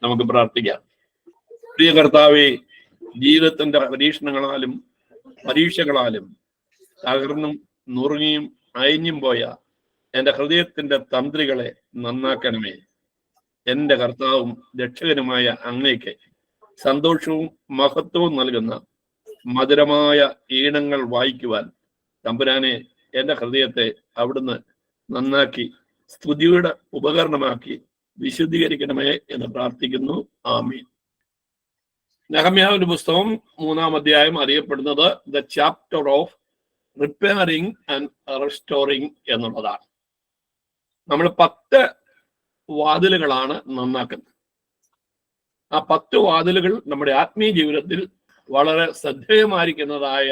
നമുക്ക് പ്രാർത്ഥിക്കാം. പ്രിയ കർത്താവേ, ജീവിതത്തിന്റെ പരീക്ഷകളാലും തകർന്നും നുറുങ്ങിയും അയഞ്ഞും പോയ എൻ്റെ ഹൃദയത്തിന്റെ തന്ത്രികളെ നന്നാക്കണമേ. എൻ്റെ കർത്താവും രക്ഷകനുമായ അങ്ങേക്ക് സന്തോഷവും മഹത്വവും നൽകുന്ന മധുരമായ ഈണങ്ങൾ വായിക്കുവാൻ തമ്പുരാനെ എൻ്റെ ഹൃദയത്തെ അവിടുന്ന് നന്നാക്കി സ്തുതിയുടെ ഉപകരണമാക്കി വിശുദ്ധീകരിക്കണമേ എന്ന് പ്രാർത്ഥിക്കുന്നു. ആമീൻ. നെഹമ്യാവിന്റെ പുസ്തകം 3-ാം അധ്യായം അറിയപ്പെടുന്നത് the chapter of repairing and restoring എന്നുള്ളതാണ്. നമ്മൾ 10 വാതിലുകളാണ് നന്നാക്കുന്നത്. ആ 10 വാതിലുകൾ നമ്മുടെ ആത്മീയ ജീവിതത്തിൽ വളരെ ശ്രദ്ധേയമായിരിക്കുന്നതായ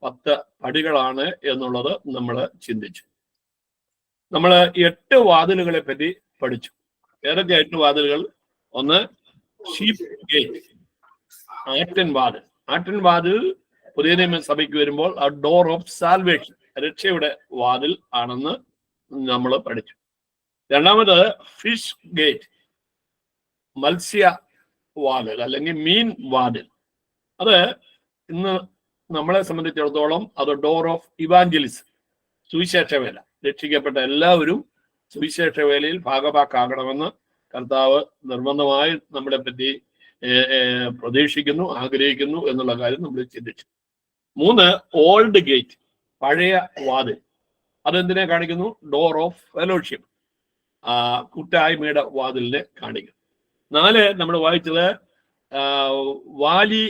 10 പടികളാണ് എന്നുള്ളത് നമ്മൾ ചിന്തിച്ചു. നമ്മൾ 8 വാതിലുകളെ പറ്റി പഠിച്ചു. ഏതൊക്കെ 8 വാതിലുകൾ? ഒന്ന്, ഷീപ്പ് ഗേറ്റ്, ആട്ടിൻവാതിൽ. ആട്ടിൻവാതിൽ പുതിയ നിയമ സഭയ്ക്ക് വരുമ്പോൾ ആ ഡോർ ഓഫ് സാൽവേഷൻ, രക്ഷയുടെ വാതിൽ ആണെന്ന് നമ്മൾ പഠിച്ചു. രണ്ടാമത് ഫിഷ് ഗേറ്റ്, മത്സ്യ വാതിൽ അല്ലെങ്കിൽ മീൻ വാതിൽ. അത് ഇന്ന് നമ്മളെ സംബന്ധിച്ചിടത്തോളം അത് ഡോർ ഓഫ് ഇവാഞ്ചലിസം, സുവിശേഷവേല. രക്ഷിക്കപ്പെട്ട എല്ലാവരും സുവിശേഷവേലയിൽ ഭാഗഭാക്കാകണമെന്ന് കർത്താവ് നിർബന്ധമായി നമ്മളെ പറ്റി പ്രതീക്ഷിക്കുന്നു, ആഗ്രഹിക്കുന്നു എന്നുള്ള കാര്യം നമ്മൾ ചിന്തിച്ചു. 3, ഓൾഡ് ഗേറ്റ്, പഴയ വാതിൽ. അതെന്തിനെ കാണിക്കുന്നു? ഡോർ ഓഫ് ഫെലോഷിപ്പ്, കൂട്ടായ്മയുടെ വാതിലിനെ കാണിക്കുന്നു. 4, നമ്മൾ വായിച്ചത് വാലി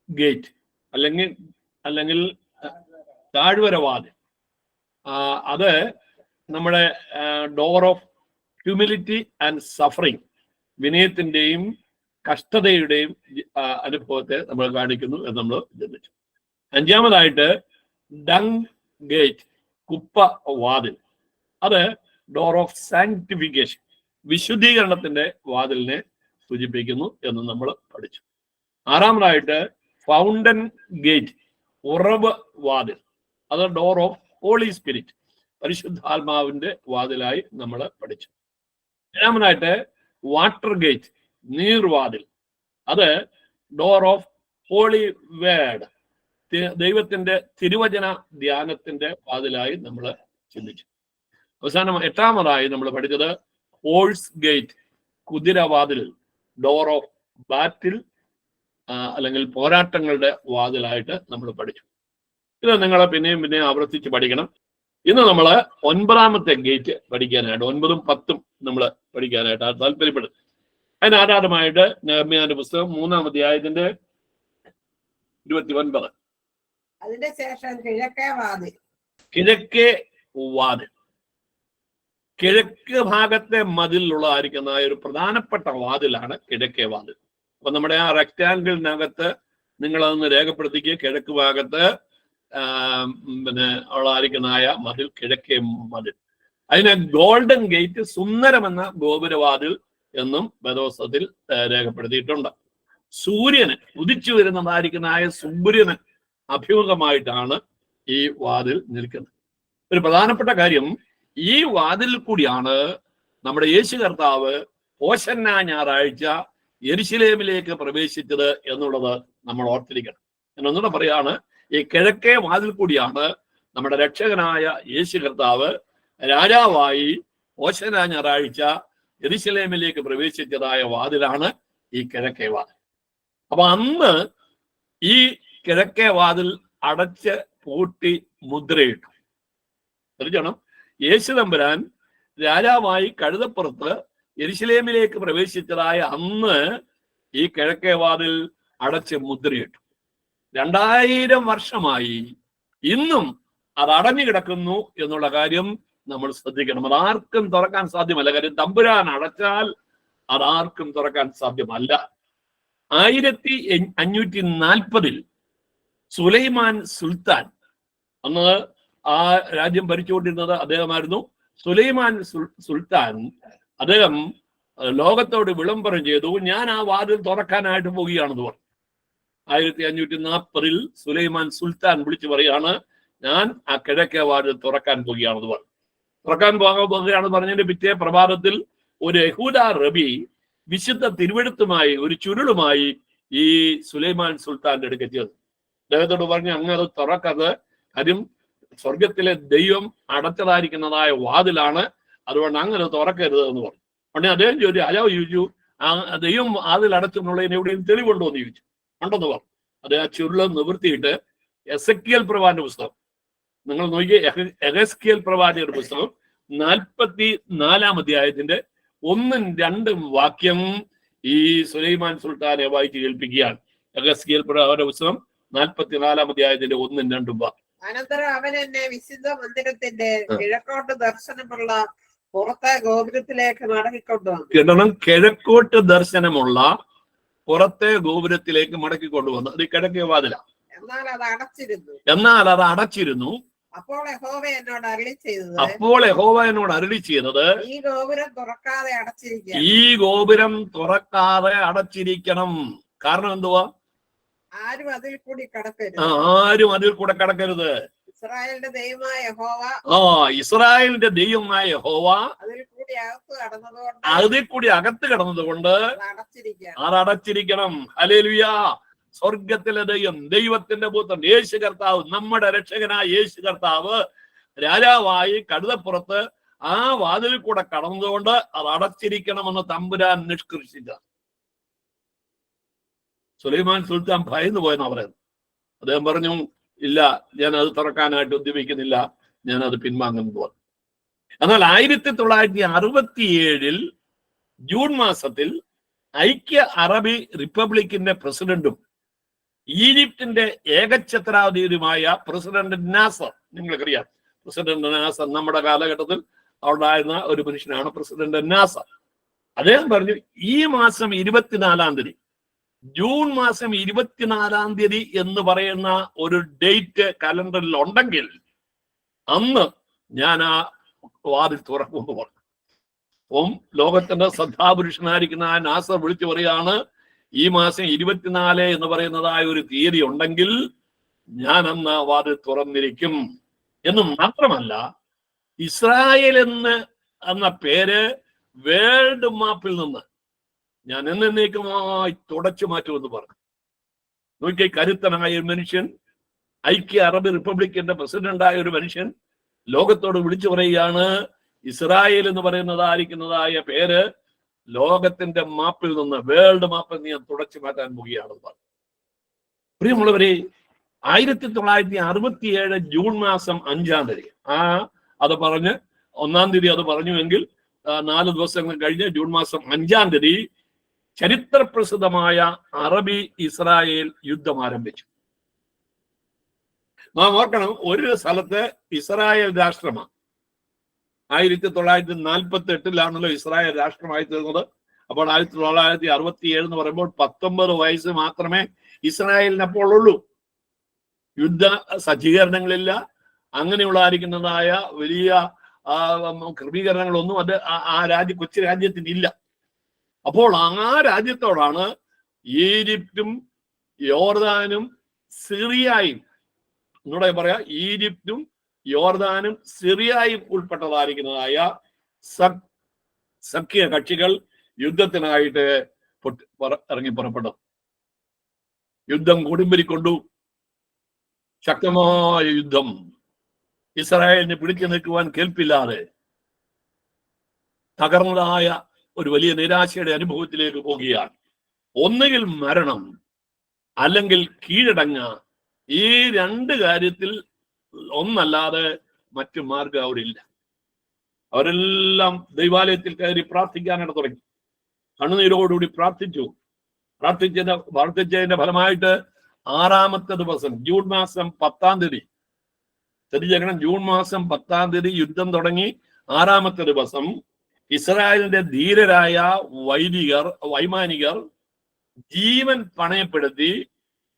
ഗേറ്റ് അല്ലെങ്കിൽ താഴ്വര വാതിൽ. അത് നമ്മുടെ door of humility and suffering, വിനയത്തിന്റെയും കഷ്ടതയുടെയും അനുഭവത്തെ നമ്മൾ കാണിക്കുന്നു എന്ന് നമ്മൾ ചിന്തിച്ചു. 5-ാമതായിട്ട് ഡങ് ഗേറ്റ്, കുപ്പ വാതിൽ. അത് ഡോർ ഓഫ് സാങ്ക്ടിഫിക്കേഷൻ, വിശുദ്ധീകരണത്തിന്റെ വാതിലിനെ സൂചിപ്പിക്കുന്നു എന്ന് നമ്മൾ പഠിച്ചു. 6-ാമതായിട്ട് ഫൗണ്ടൻ ഗേറ്റ്, ഉറവ് വാതിൽ. അത് ഡോർ ഓഫ് ഹോളി സ്പിരിറ്റ്, പരിശുദ്ധാത്മാവിന്റെ വാതിലായി നമ്മൾ പഠിച്ചു. 7-ാമതായിട്ട് വാട്ടർ ഗേറ്റ്, നീർവാതിൽ. അത് ഡോർ ഓഫ് ഹോളി വേർഡ്, ദൈവത്തിന്റെ തിരുവചന ധ്യാനത്തിന്റെ വാതിലായി നമ്മൾ ചിന്തിച്ചു. അവസാനം 8-ാമതായി നമ്മൾ പഠിച്ചത് ഹോഴ്സ് ഗേറ്റ്, കുതിരവാതിൽ, ഡോർ ഓഫ് ബാറ്റിൽ അല്ലെങ്കിൽ പോരാട്ടങ്ങളുടെ വാതിലായിട്ട് നമ്മൾ പഠിച്ചു. ഇത് നിങ്ങൾ പിന്നെയും ആവർത്തിച്ച് പഠിക്കണം. ഇന്ന് നമ്മൾ 9-ാമത്തെ ഗേറ്റ് പഠിക്കാനായിട്ട്, 9ഉം 10ഉം നമ്മൾ പഠിക്കാനായിട്ട് താല്പര്യപ്പെടും. അതിനാധാരമായിട്ട് നെഹമ്യാവിന്റെ പുസ്തകം 3-ാം അധ്യായത്തിന്റെ 29. അതിന്റെ ശേഷം കിഴക്കേ വാതിൽ. കിഴക്ക് ഭാഗത്തെ മതിലുള്ളതായിരിക്കുന്ന ഒരു പ്രധാനപ്പെട്ട വാതിലാണ് കിഴക്കേ വാതിൽ. അപ്പൊ നമ്മുടെ ആ റെക്ടാങ്കിളിനകത്ത് നിങ്ങളതൊന്ന് രേഖപ്പെടുത്തിക്കുക. കിഴക്ക് ഭാഗത്ത് ഉള്ളതായിരിക്കുന്നതായ മതിൽ കിഴക്കേ മതിൽ. അതിന് ഗോൾഡൻ ഗേറ്റ്, സുന്ദരമെന്ന ഗോപുരവാതിൽ എന്നും വേദോസ്തവത്തിൽ രേഖപ്പെടുത്തിയിട്ടുണ്ട്. സൂര്യന് ഉദിച്ചു വരുന്നതായിരിക്കുന്നതായ സൂര്യന് അഭിമുഖമായിട്ടാണ് ഈ വാതിൽ നിൽക്കുന്നത്. ഒരു പ്രധാനപ്പെട്ട കാര്യം, ഈ വാതിൽ കൂടിയാണ് നമ്മുടെ യേശു കർത്താവ് ഓശന്ന ഞായറാഴ്ച യെരുശലേമിലേക്ക് പ്രവേശിച്ചത് എന്നുള്ളത് നമ്മൾ ഓർത്തിരിക്കണം. ഞാൻ ഒന്നുകൂടെ പറയാണ്, ഈ കിഴക്കേ വാതിൽ കൂടിയാണ് നമ്മുടെ രക്ഷകനായ യേശു കർത്താവ് രാജാവായി ഓശന്ന ഞായറാഴ്ച യെരുശലേമിലേക്ക് പ്രവേശിച്ചതായ വാതിലാണ് ഈ കിഴക്കേ വാതിൽ. അപ്പൊ അന്ന് ഈ കിഴക്കേ വാതിൽ അടച്ച് പൂട്ടി മുദ്രയിട്ടു. ശ്രദ്ധിക്കണം, യേശു തമ്പുരാൻ രാജാവായി കഴുതപ്പുറത്ത് യെരുശലേമിലേക്ക് പ്രവേശിച്ചതായ അന്ന് ഈ കിഴക്കേ വാതിൽ അടച്ച് മുദ്രയിട്ടു. 2000 വർഷമായി ഇന്നും അത് അടഞ്ഞു കിടക്കുന്നു എന്നുള്ള കാര്യം നമ്മൾ ശ്രദ്ധിക്കണം. അതാർക്കും തുറക്കാൻ സാധ്യമല്ല. കാര്യം തമ്പുരാൻ അടച്ചാൽ അതാർക്കും തുറക്കാൻ സാധ്യമല്ല. 1540 സുലൈമാൻ സുൽത്താൻ, അന്ന് ആ രാജ്യം ഭരിച്ചുകൊണ്ടിരുന്നത് അദ്ദേഹമായിരുന്നു. സുലൈമാൻ സുൽത്താൻ അദ്ദേഹം ലോകത്തോട് വിളംബരം ചെയ്തു, ഞാൻ ആ വാതിൽ തുറക്കാനായിട്ട് പോവുകയാണെന്ന് പറഞ്ഞു. 1540 സുലൈമാൻ സുൽത്താൻ വിളിച്ചു പറയാണ്, ഞാൻ ആ കിഴക്കേ വാതിൽ തുറക്കാൻ പോവുകയാണെന്ന് പറഞ്ഞു. തുറക്കാൻ പോകുകയാണെന്ന് പറഞ്ഞതിന്റെ പിറ്റേ പ്രഭാതത്തിൽ ഒരു യഹൂദ റബി വിശുദ്ധ തിരുവെഴുത്തുമായി ഒരു ചുരുളുമായി ഈ സുലൈമാൻ സുൽത്താന്റെ അടുക്കെത്തിയത്. അദ്ദേഹത്തോട് പറഞ്ഞു, അങ്ങ് അത് തുറക്കത്, കാര്യം സ്വർഗത്തിലെ ദൈവം അടച്ചതായിരിക്കുന്നതായ വാതിലാണ്, അതുകൊണ്ട് അങ്ങനെ തുറക്കരുത് എന്ന് പറഞ്ഞു. ഉടനെ അദ്ദേഹം ചോദിച്ചു, രാജാവ് ചോദിച്ചു, ആ ദൈവം വാതിൽ അടച്ചെന്നുള്ളതിന് എവിടെയും തെളിവുണ്ടോ എന്ന് ചോദിച്ചു. ഉണ്ടെന്ന് പറഞ്ഞു. അദ്ദേഹം ആ ചുരുള് നിവർത്തിയിട്ട് എസെക്കിയേൽ പ്രവാചകന്റെ പുസ്തകം നിങ്ങൾ നോക്കിയ എഹെസ്കേൽ പ്രവാചകന്റെ പുസ്തകം 44 അധ്യായത്തിന്റെ 1-2 വാക്യം ഈ സുലൈമാൻ സുൽത്താനെ വായിച്ച് കേൾപ്പിക്കുകയാണ്. എഹെസ്കേൽ പ്രവാചകന്റെ പുസ്തകം 44 അധ്യായത്തിന്റെ 1-2 വാക്യം. അനന്തരം അവൻ എന്നെ വിശുദ്ധ മന്ദിരത്തിന്റെ കിഴക്കോട്ട് ദർശനമുള്ള പുറത്തെ ഗോപുരത്തിലേക്ക് മടക്കിക്കൊണ്ടുവന്നു. കിടണം കിഴക്കോട്ട് ദർശനമുള്ള പുറത്തെ ഗോപുരത്തിലേക്ക് മടക്കിക്കൊണ്ടുവന്നു. അത് കിഴക്കേ വാതില. എന്നാൽ അത് അടച്ചിരുന്നു. അപ്പോൾ യഹോവ എന്നോട് അരുളി ചെയ്തത് ഈ ഗോപുരം തുറക്കാതെ അടച്ചിരിക്കണം. കാരണം എന്തുവാ? ആരും അതിൽ കൂടി കടക്കരുത്. ഇസ്രായേലിന്റെ ദൈവമായ യഹോവ അതിൽ കൂടി അകത്ത് കടന്നതുകൊണ്ട് അത് അടച്ചിരിക്കണം. ഹല്ലേലൂയ. സ്വർഗത്തിലെ ദൈവത്തിന്റെ പുത്രൻ യേശു കർത്താവ്, നമ്മുടെ രക്ഷകനായ യേശു കർത്താവ് രാജാവായി കഴുതപ്പുറത്ത് ആ വാതിൽ കൂടെ കടന്നതുകൊണ്ട് അത് അടച്ചിരിക്കണമെന്ന് തമ്പുരാൻ നിഷ്കർഷിച്ച. സുലൈമാൻ സുൽത്താൻ ഭയന്നു പോയെന്നാ പറയുന്നത്. അദ്ദേഹം പറഞ്ഞു, ഇല്ല, ഞാൻ അത് തുറക്കാനായിട്ട് ഉദ്യമിക്കുന്നില്ല, ഞാൻ അത് പിൻവാങ്ങുന്നു പറഞ്ഞു. എന്നാൽ 1967 ജൂൺ മാസത്തിൽ ഐക്യ അറബി റിപ്പബ്ലിക്കിന്റെ പ്രസിഡന്റും ഈജിപ്തിന്റെ ഏകഛത്രാധിപതിയുമായ പ്രസിഡന്റ് നാസർ, നിങ്ങൾക്കറിയാം പ്രസിഡന്റ് നാസർ നമ്മുടെ കാലഘട്ടത്തിൽ ഉണ്ടായിരുന്ന ഒരു മനുഷ്യനാണ് പ്രസിഡന്റ് നാസർ. അദ്ദേഹം പറഞ്ഞു, ഈ മാസം 24-ാം തീയതി, ജൂൺ മാസം 24-ാം തീയതി എന്ന് പറയുന്ന ഒരു ഡേറ്റ് കലണ്ടറിൽ ഉണ്ടെങ്കിൽ അന്ന് ഞാൻ ആ വാതിൽ തുറക്കുമെന്ന് പറഞ്ഞു. ലോകത്തിന്റെ ശ്രദ്ധാപുരുഷനായിരിക്കുന്ന ആ നാസർ വിളിച്ചു പറയാണ്, ഈ മാസം 24 എന്ന് പറയുന്നതായ ഒരു തീയതി ഉണ്ടെങ്കിൽ ഞാൻ അന്ന് വാതിൽ തുറന്നിരിക്കും എന്ന് മാത്രമല്ല, ഇസ്രായേൽ എന്ന പേര് വേൾഡ് മാപ്പിൽ നിന്ന് ഞാൻ എന്നേക്കുമായി തുടച്ചു മാറ്റുമെന്ന് പറഞ്ഞു. നോക്കിയ കരുത്തനായ ഒരു മനുഷ്യൻ, ഐക്യ അറബ് റിപ്പബ്ലിക്കിന്റെ പ്രസിഡന്റായ ഒരു മനുഷ്യൻ ലോകത്തോട് വിളിച്ചു പറയുകയാണ്, ഇസ്രായേൽ എന്ന് പറയുന്നതായിരിക്കുന്നതായ പേര് ലോകത്തിന്റെ മാപ്പിൽ നിന്ന്, വേൾഡ് മാപ്പിൽ നിന്ന് ഞാൻ തുടച്ചു മാറ്റാൻ പോവുകയാണെന്ന് പറഞ്ഞു. പ്രിയമുള്ളവരെ, 1967 ജൂൺ മാസം 5-ാം തീയതി അത് പറഞ്ഞ് 1-ാം തീയതി അത് പറഞ്ഞുവെങ്കിൽ 4 ദിവസങ്ങൾ കഴിഞ്ഞ് ജൂൺ മാസം 5-ാം തീയതി ചരിത്രപ്രസിദ്ധമായ അറബി ഇസ്രായേൽ യുദ്ധം ആരംഭിച്ചു. നാം ഓർക്കണം, ഒരു സ്ഥലത്ത് ഇസ്രായേൽ രാഷ്ട്രമാണ്. 1948 ഇസ്രായേൽ രാഷ്ട്രമായി തീർന്നത്. അപ്പോൾ 1967 എന്ന് പറയുമ്പോൾ 19 വയസ്സ് മാത്രമേ ഇസ്രായേലിന് അപ്പോൾ ഉള്ളൂ. യുദ്ധ സജ്ജീകരണങ്ങളില്ല, അങ്ങനെയുള്ളതായിരിക്കുന്നതായ വലിയ ക്രമീകരണങ്ങളൊന്നും അത് ആ കൊച്ചു രാജ്യത്തിനില്ല. അപ്പോൾ ആ രാജ്യത്തോടാണ് ഈജിപ്തും യോർദാനും സിറിയയും, എന്നോട് പറയാ, ഈജിപ്തും യോർദാനും സിറിയയും ഉൾപ്പെട്ടതായിരിക്കുന്നതായ സഖ്യ കക്ഷികൾ യുദ്ധത്തിനായിട്ട് ഇറങ്ങി പുറപ്പെട്ടു. യുദ്ധം കൊടുമ്പിരിക്കൊണ്ടു. ശക്തമായ യുദ്ധം. ഇസ്രായേലിനെ പിടിച്ചു നിൽക്കുവാൻ കേൾപ്പില്ലാതെ തകർന്നതായ ഒരു വലിയ നിരാശയുടെ അനുഭവത്തിലേക്ക് പോകുകയാണ്. ഒന്നുകിൽ മരണം, അല്ലെങ്കിൽ കീഴടങ്ങുക. ഈ 2 കാര്യത്തിൽ ഒന്നല്ലാതെ മറ്റു മാർഗം അവരില്ല. അവരെല്ലാം ദൈവാലയത്തിൽ കയറി പ്രാർത്ഥിക്കാനായിട്ട് തുടങ്ങി. കണ്ണുനീരോടുകൂടി പ്രാർത്ഥിച്ചതിന്റെ ഫലമായിട്ട് 6-ാമത്തെ ദിവസം ജൂൺ മാസം 10-ാം തീയതി, ശ്രദ്ധിച്ചേക്കണം, ജൂൺ മാസം 10-ാം തീയതി യുദ്ധം തുടങ്ങി. 6-ാമത്തെ ദിവസം ഇസ്രായേലിന്റെ ധീരരായ വൈമാനികർ ജീവൻ പണയപ്പെടുത്തി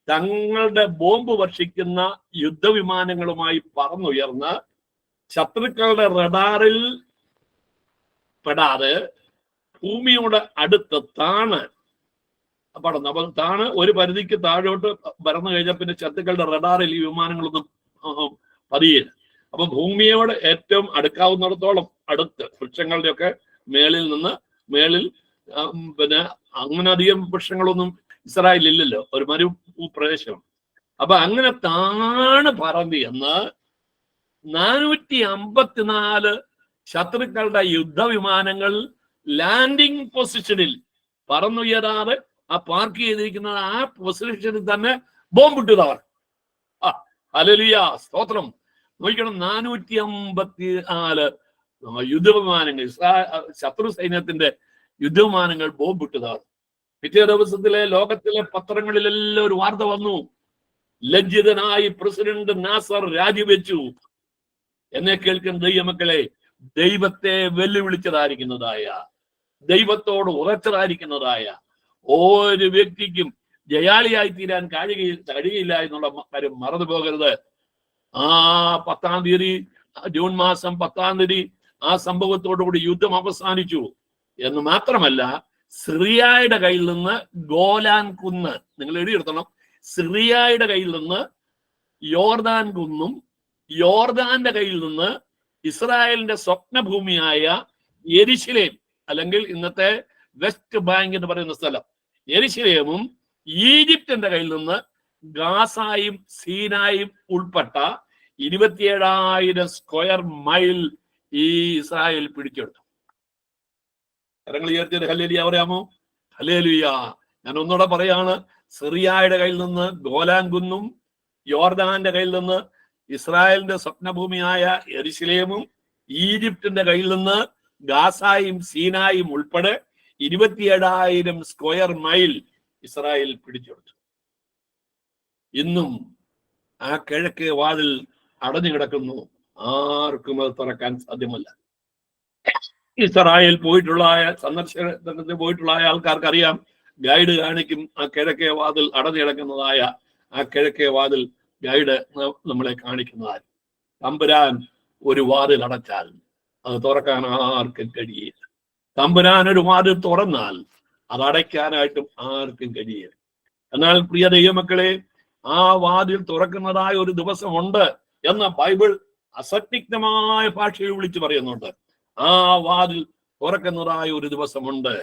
തങ്ങളുടെ ബോംബ് വർഷിക്കുന്ന യുദ്ധവിമാനങ്ങളുമായി പറന്നുയർന്ന് ശത്രുക്കളുടെ റഡാറിൽ പെടാതെ ഭൂമിയോട് അടുത്ത് താണ് ഒരു പരിധിക്ക് താഴോട്ട് പറന്നു കഴിഞ്ഞാൽ പിന്നെ ശത്രുക്കളുടെ റഡാറിൽ ഈ വിമാനങ്ങളൊന്നും പതിയില്ല. അപ്പൊ ഭൂമിയോട് ഏറ്റവും അടുക്കാവുന്നിടത്തോളം അടുത്ത് വൃക്ഷങ്ങളുടെയൊക്കെ മേളിൽ പിന്നെ അങ്ങനെ അധികം വൃക്ഷങ്ങളൊന്നും ഇസ്രായേലിൽ ഇല്ലല്ലോ, ഒരു പ്രദേശം. അപ്പൊ അങ്ങനെ താണ് പറമ്പി എന്ന് 454 ശത്രുക്കളുടെ യുദ്ധവിമാനങ്ങൾ ലാൻഡിംഗ് പൊസിഷനിൽ പറന്നുയരാറ് ആ പാർക്ക് ചെയ്തിരിക്കുന്നത് ആ പൊസിഷനിൽ തന്നെ ബോംബിട്ടതവർ. ഹല്ലേലൂയ, സ്തോത്രം. നോക്കണം, 454 യുദ്ധവിമാനങ്ങൾ, ശത്രു സൈന്യത്തിന്റെ യുദ്ധവിമാനങ്ങൾ ബോംബിട്ടതാണ്. പിറ്റേ ദിവസത്തിലെ ലോകത്തിലെ പത്രങ്ങളിലെല്ലാം ഒരു വാർത്ത വന്നു, ലജ്ജിതനായി പ്രസിഡന്റ് നാസർ രാജിവെച്ചു. എന്നെ കേൾക്കുന്ന ദൈവമക്കളെ, ദൈവത്തെ വെല്ലുവിളിച്ചതായിരിക്കുന്നതായ, ദൈവത്തോട് ഉറച്ചതായിരിക്കുന്നതായ ഒരു വ്യക്തിക്കും ജയാളിയായി തീരാൻ കഴിയില്ല എന്നുള്ള കാര്യം മറന്നു പോകരുത്. ആ 10-ാം തീയതി, ജൂൺ മാസം 10-ാം തീയതി ആ സംഭവത്തോടുകൂടി യുദ്ധം അവസാനിച്ചു എന്ന് മാത്രമല്ല, സിറിയയുടെ കയ്യിൽ നിന്ന് ഗോലാൻ കുന്ന്, നിങ്ങൾ എഴുതിയെടുത്തണം, സിറിയയുടെ കയ്യിൽ നിന്ന് യോർദാൻ കുന്നും, യോർദാന്റെ കയ്യിൽ നിന്ന് ഇസ്രായേലിന്റെ സ്വപ്നഭൂമിയായ യെരുശലേം, അല്ലെങ്കിൽ ഇന്നത്തെ വെസ്റ്റ് ബാങ്ക് എന്ന് പറയുന്ന സ്ഥലം, യെരുശലേമും ഈജിപ്തിന്റെ കയ്യിൽ നിന്ന് ഗാസായും സീനായും ഉൾപ്പെട്ട 27,000 സ്ക്വയർ മൈൽ ഈ ഇസ്രായേൽ പിടിച്ചെടുത്തു. കരങ്ങൾ ഉയർത്തിയത് ഹല്ലേലൂയ പറയാമോ? ഹല്ലേലൂയ. ഞാൻ ഒന്നുകൂടെ പറയാണ്, സിറിയയുടെ കയ്യിൽ നിന്ന് ഗോലാൻ കുന്നും, യോർദാന്റെ കയ്യിൽ നിന്ന് ഇസ്രായേലിന്റെ സ്വപ്നഭൂമിയായ യെരുശലേമും, ഈജിപ്തിന്റെ കയ്യിൽ നിന്ന് ഗാസായും സീനായും ഉൾപ്പെടെ 27,000 സ്ക്വയർ മൈൽ ഇസ്രായേൽ പിടിച്ചെടുത്തു. ഇന്നും ആ കിഴക്കേ വാതിൽ അടഞ്ഞു കിടക്കുന്നു, ആർക്കും അത് തുറക്കാൻ സാധ്യമല്ല. ഇസ്രായേൽ സന്ദർശനത്തിന് പോയിട്ടുള്ള ആൾക്കാർക്ക് അറിയാം, ഗൈഡ് കാണിക്കും ആ കിഴക്കേ വാതിൽ അടഞ്ഞു കിടക്കുന്നതായ ആ കിഴക്കേ വാതിൽ ഗൈഡ് നമ്മളെ കാണിക്കുന്നതായി. തമ്പുരാൻ ഒരു വാതിൽ അടച്ചാൽ അത് തുറക്കാൻ ആർക്കും കഴിയില്ല. തമ്പുരാൻ ഒരു വാതിൽ തുറന്നാൽ അത് അടയ്ക്കാനായിട്ടും ആർക്കും കഴിയില്ല. എന്നാൽ പ്രിയ ദൈവമക്കളെ, ആ വാതിൽ തുറക്കുന്നതായ ഒരു ദിവസമുണ്ട് എന്ന് ബൈബിൾ അസന്നിഗ്ധമായ ഭാഷയിൽ വിളിച്ചു പറയുന്നുണ്ട്. ആ വാതിൽ തുറക്കുന്നതായ ഒരു ദിവസമുണ്ട്.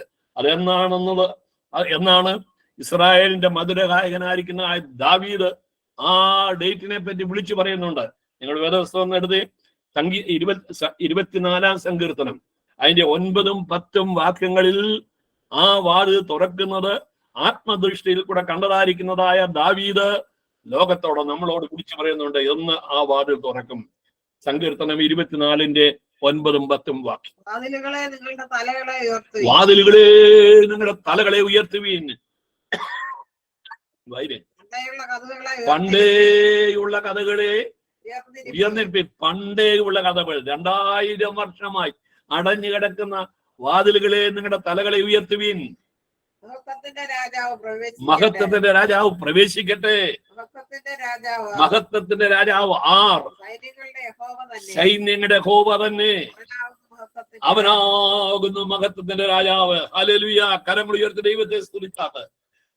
എന്നാണ് ഇസ്രായേലിന്റെ മധുരഗായകനായിരിക്കുന്ന ദാവീദ് ആ ഡേറ്റിനെ പറ്റി വിളിച്ചു പറയുന്നുണ്ട്. നിങ്ങൾ വേദപുസ്തകം എടുത്ത് 24-ാം സങ്കീർത്തനം അതിന്റെ 9-ഉം 10-ഉം വാക്യങ്ങളിൽ ആ വാതിൽ തുറക്കുന്നത് ആത്മദൃഷ്ടിയിൽ കൂടെ കണ്ടതായിരിക്കുന്നതായ ദാവീദ് ലോകത്തോട് നമ്മളോട് വിളിച്ചു പറയുന്നുണ്ട് എന്ന് ആ വാതിൽ തുറക്കും. സങ്കീർത്തനം 24-ന്റെ 9-ഉം 10-ഉം വാക്യം. വാതിലുകളെ നിങ്ങളുടെ തലകളെ ഉയർത്തുവീൻ. പണ്ടേയുള്ള കഥകളെ ഉയർന്നിരിപ്പീൻ. പണ്ടേയുള്ള കഥകൾ, 2000 വർഷമായി അടഞ്ഞു കിടക്കുന്ന വാതിലുകളെ നിങ്ങളുടെ തലകളെ ഉയർത്തുവീൻ. മഹത്വത്തിന്റെ രാജാവ് പ്രവേശിക്കട്ടെ. മഹത്വത്തിന്റെ രാജാവ് ആർ? സൈന്യങ്ങളുടെ യഹോവ തന്നെ, അവനാകുന്നു മഹത്വത്തിന്റെ രാജാവ്. ഹല്ലേലൂയ. കരങ്ങൾ ഉയർത്തി ദൈവത്തെ സ്തുതിച്ചാട്ട്.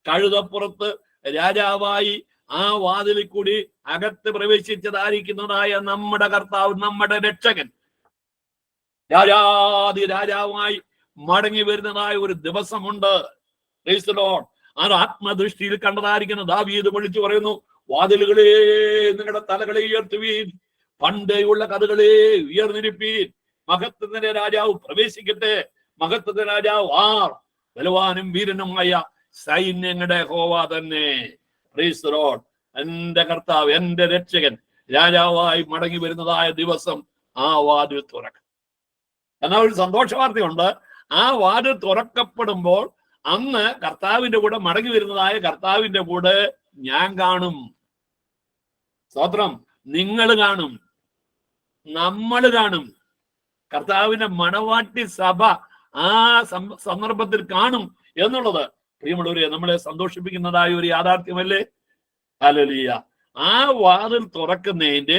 കഴുതപ്പുറത്ത് രാജാവായി ആ വാതിലിൽ കൂടി അകത്ത് പ്രവേശിച്ചതായിരിക്കുന്നതായ നമ്മുടെ കർത്താവ്, നമ്മുടെ രക്ഷകൻ, രാജാവായി മടങ്ങി വരുന്നതായ ഒരു ദിവസമുണ്ട്. ആ ആത്മദൃഷ്ടിയിൽ കണ്ടതായിരിക്കുന്ന ദാവീദ് വിളിച്ചു പറയുന്നു, വാതിലുകളെ നിങ്ങളുടെ തലകളെ ഉയർത്തുവീൻ, പണ്ടേയുള്ള കഥകളെ ഉയർന്നിരിപ്പീൻ. മഹത്വത്തിന്റെ രാജാവ് പ്രവേശിക്കട്ടെ. മഹത്വത്തിന്റെ രാജാവ് ആർ? ബലവാനും വീരനുമായ സൈന്യങ്ങളുടെ യഹോവ തന്നെ. Praise the Lord. എന്റെ കർത്താവ്, എന്റെ രക്ഷകൻ രാജാവായി മടങ്ങി വരുന്നതായ ദിവസം ആ വാതിൽ തുറക്കും. എന്നാൽ ഒരു സന്തോഷ വാർത്തയുണ്ട്. ആ വാതിൽ തുറക്കപ്പെടുമ്പോൾ അന്ന് കർത്താവിന്റെ കൂടെ മടങ്ങി വരുന്നതായ കർത്താവിന്റെ കൂടെ ഞാൻ കാണും. സ്തോത്രം. നിങ്ങൾ കാണും, നമ്മൾ കാണും. കർത്താവിന്റെ മണവാട്ടി സഭ ആ സന്ദർഭത്തിൽ കാണും എന്നുള്ളത് പ്രിയമുള്ളവരെ നമ്മളെ സന്തോഷിപ്പിക്കുന്നതായ ഒരു യാഥാർത്ഥ്യമല്ലേ? ഹല്ലേലൂയ. ആ വാതിൽ തുറക്കുന്നതിന്റെ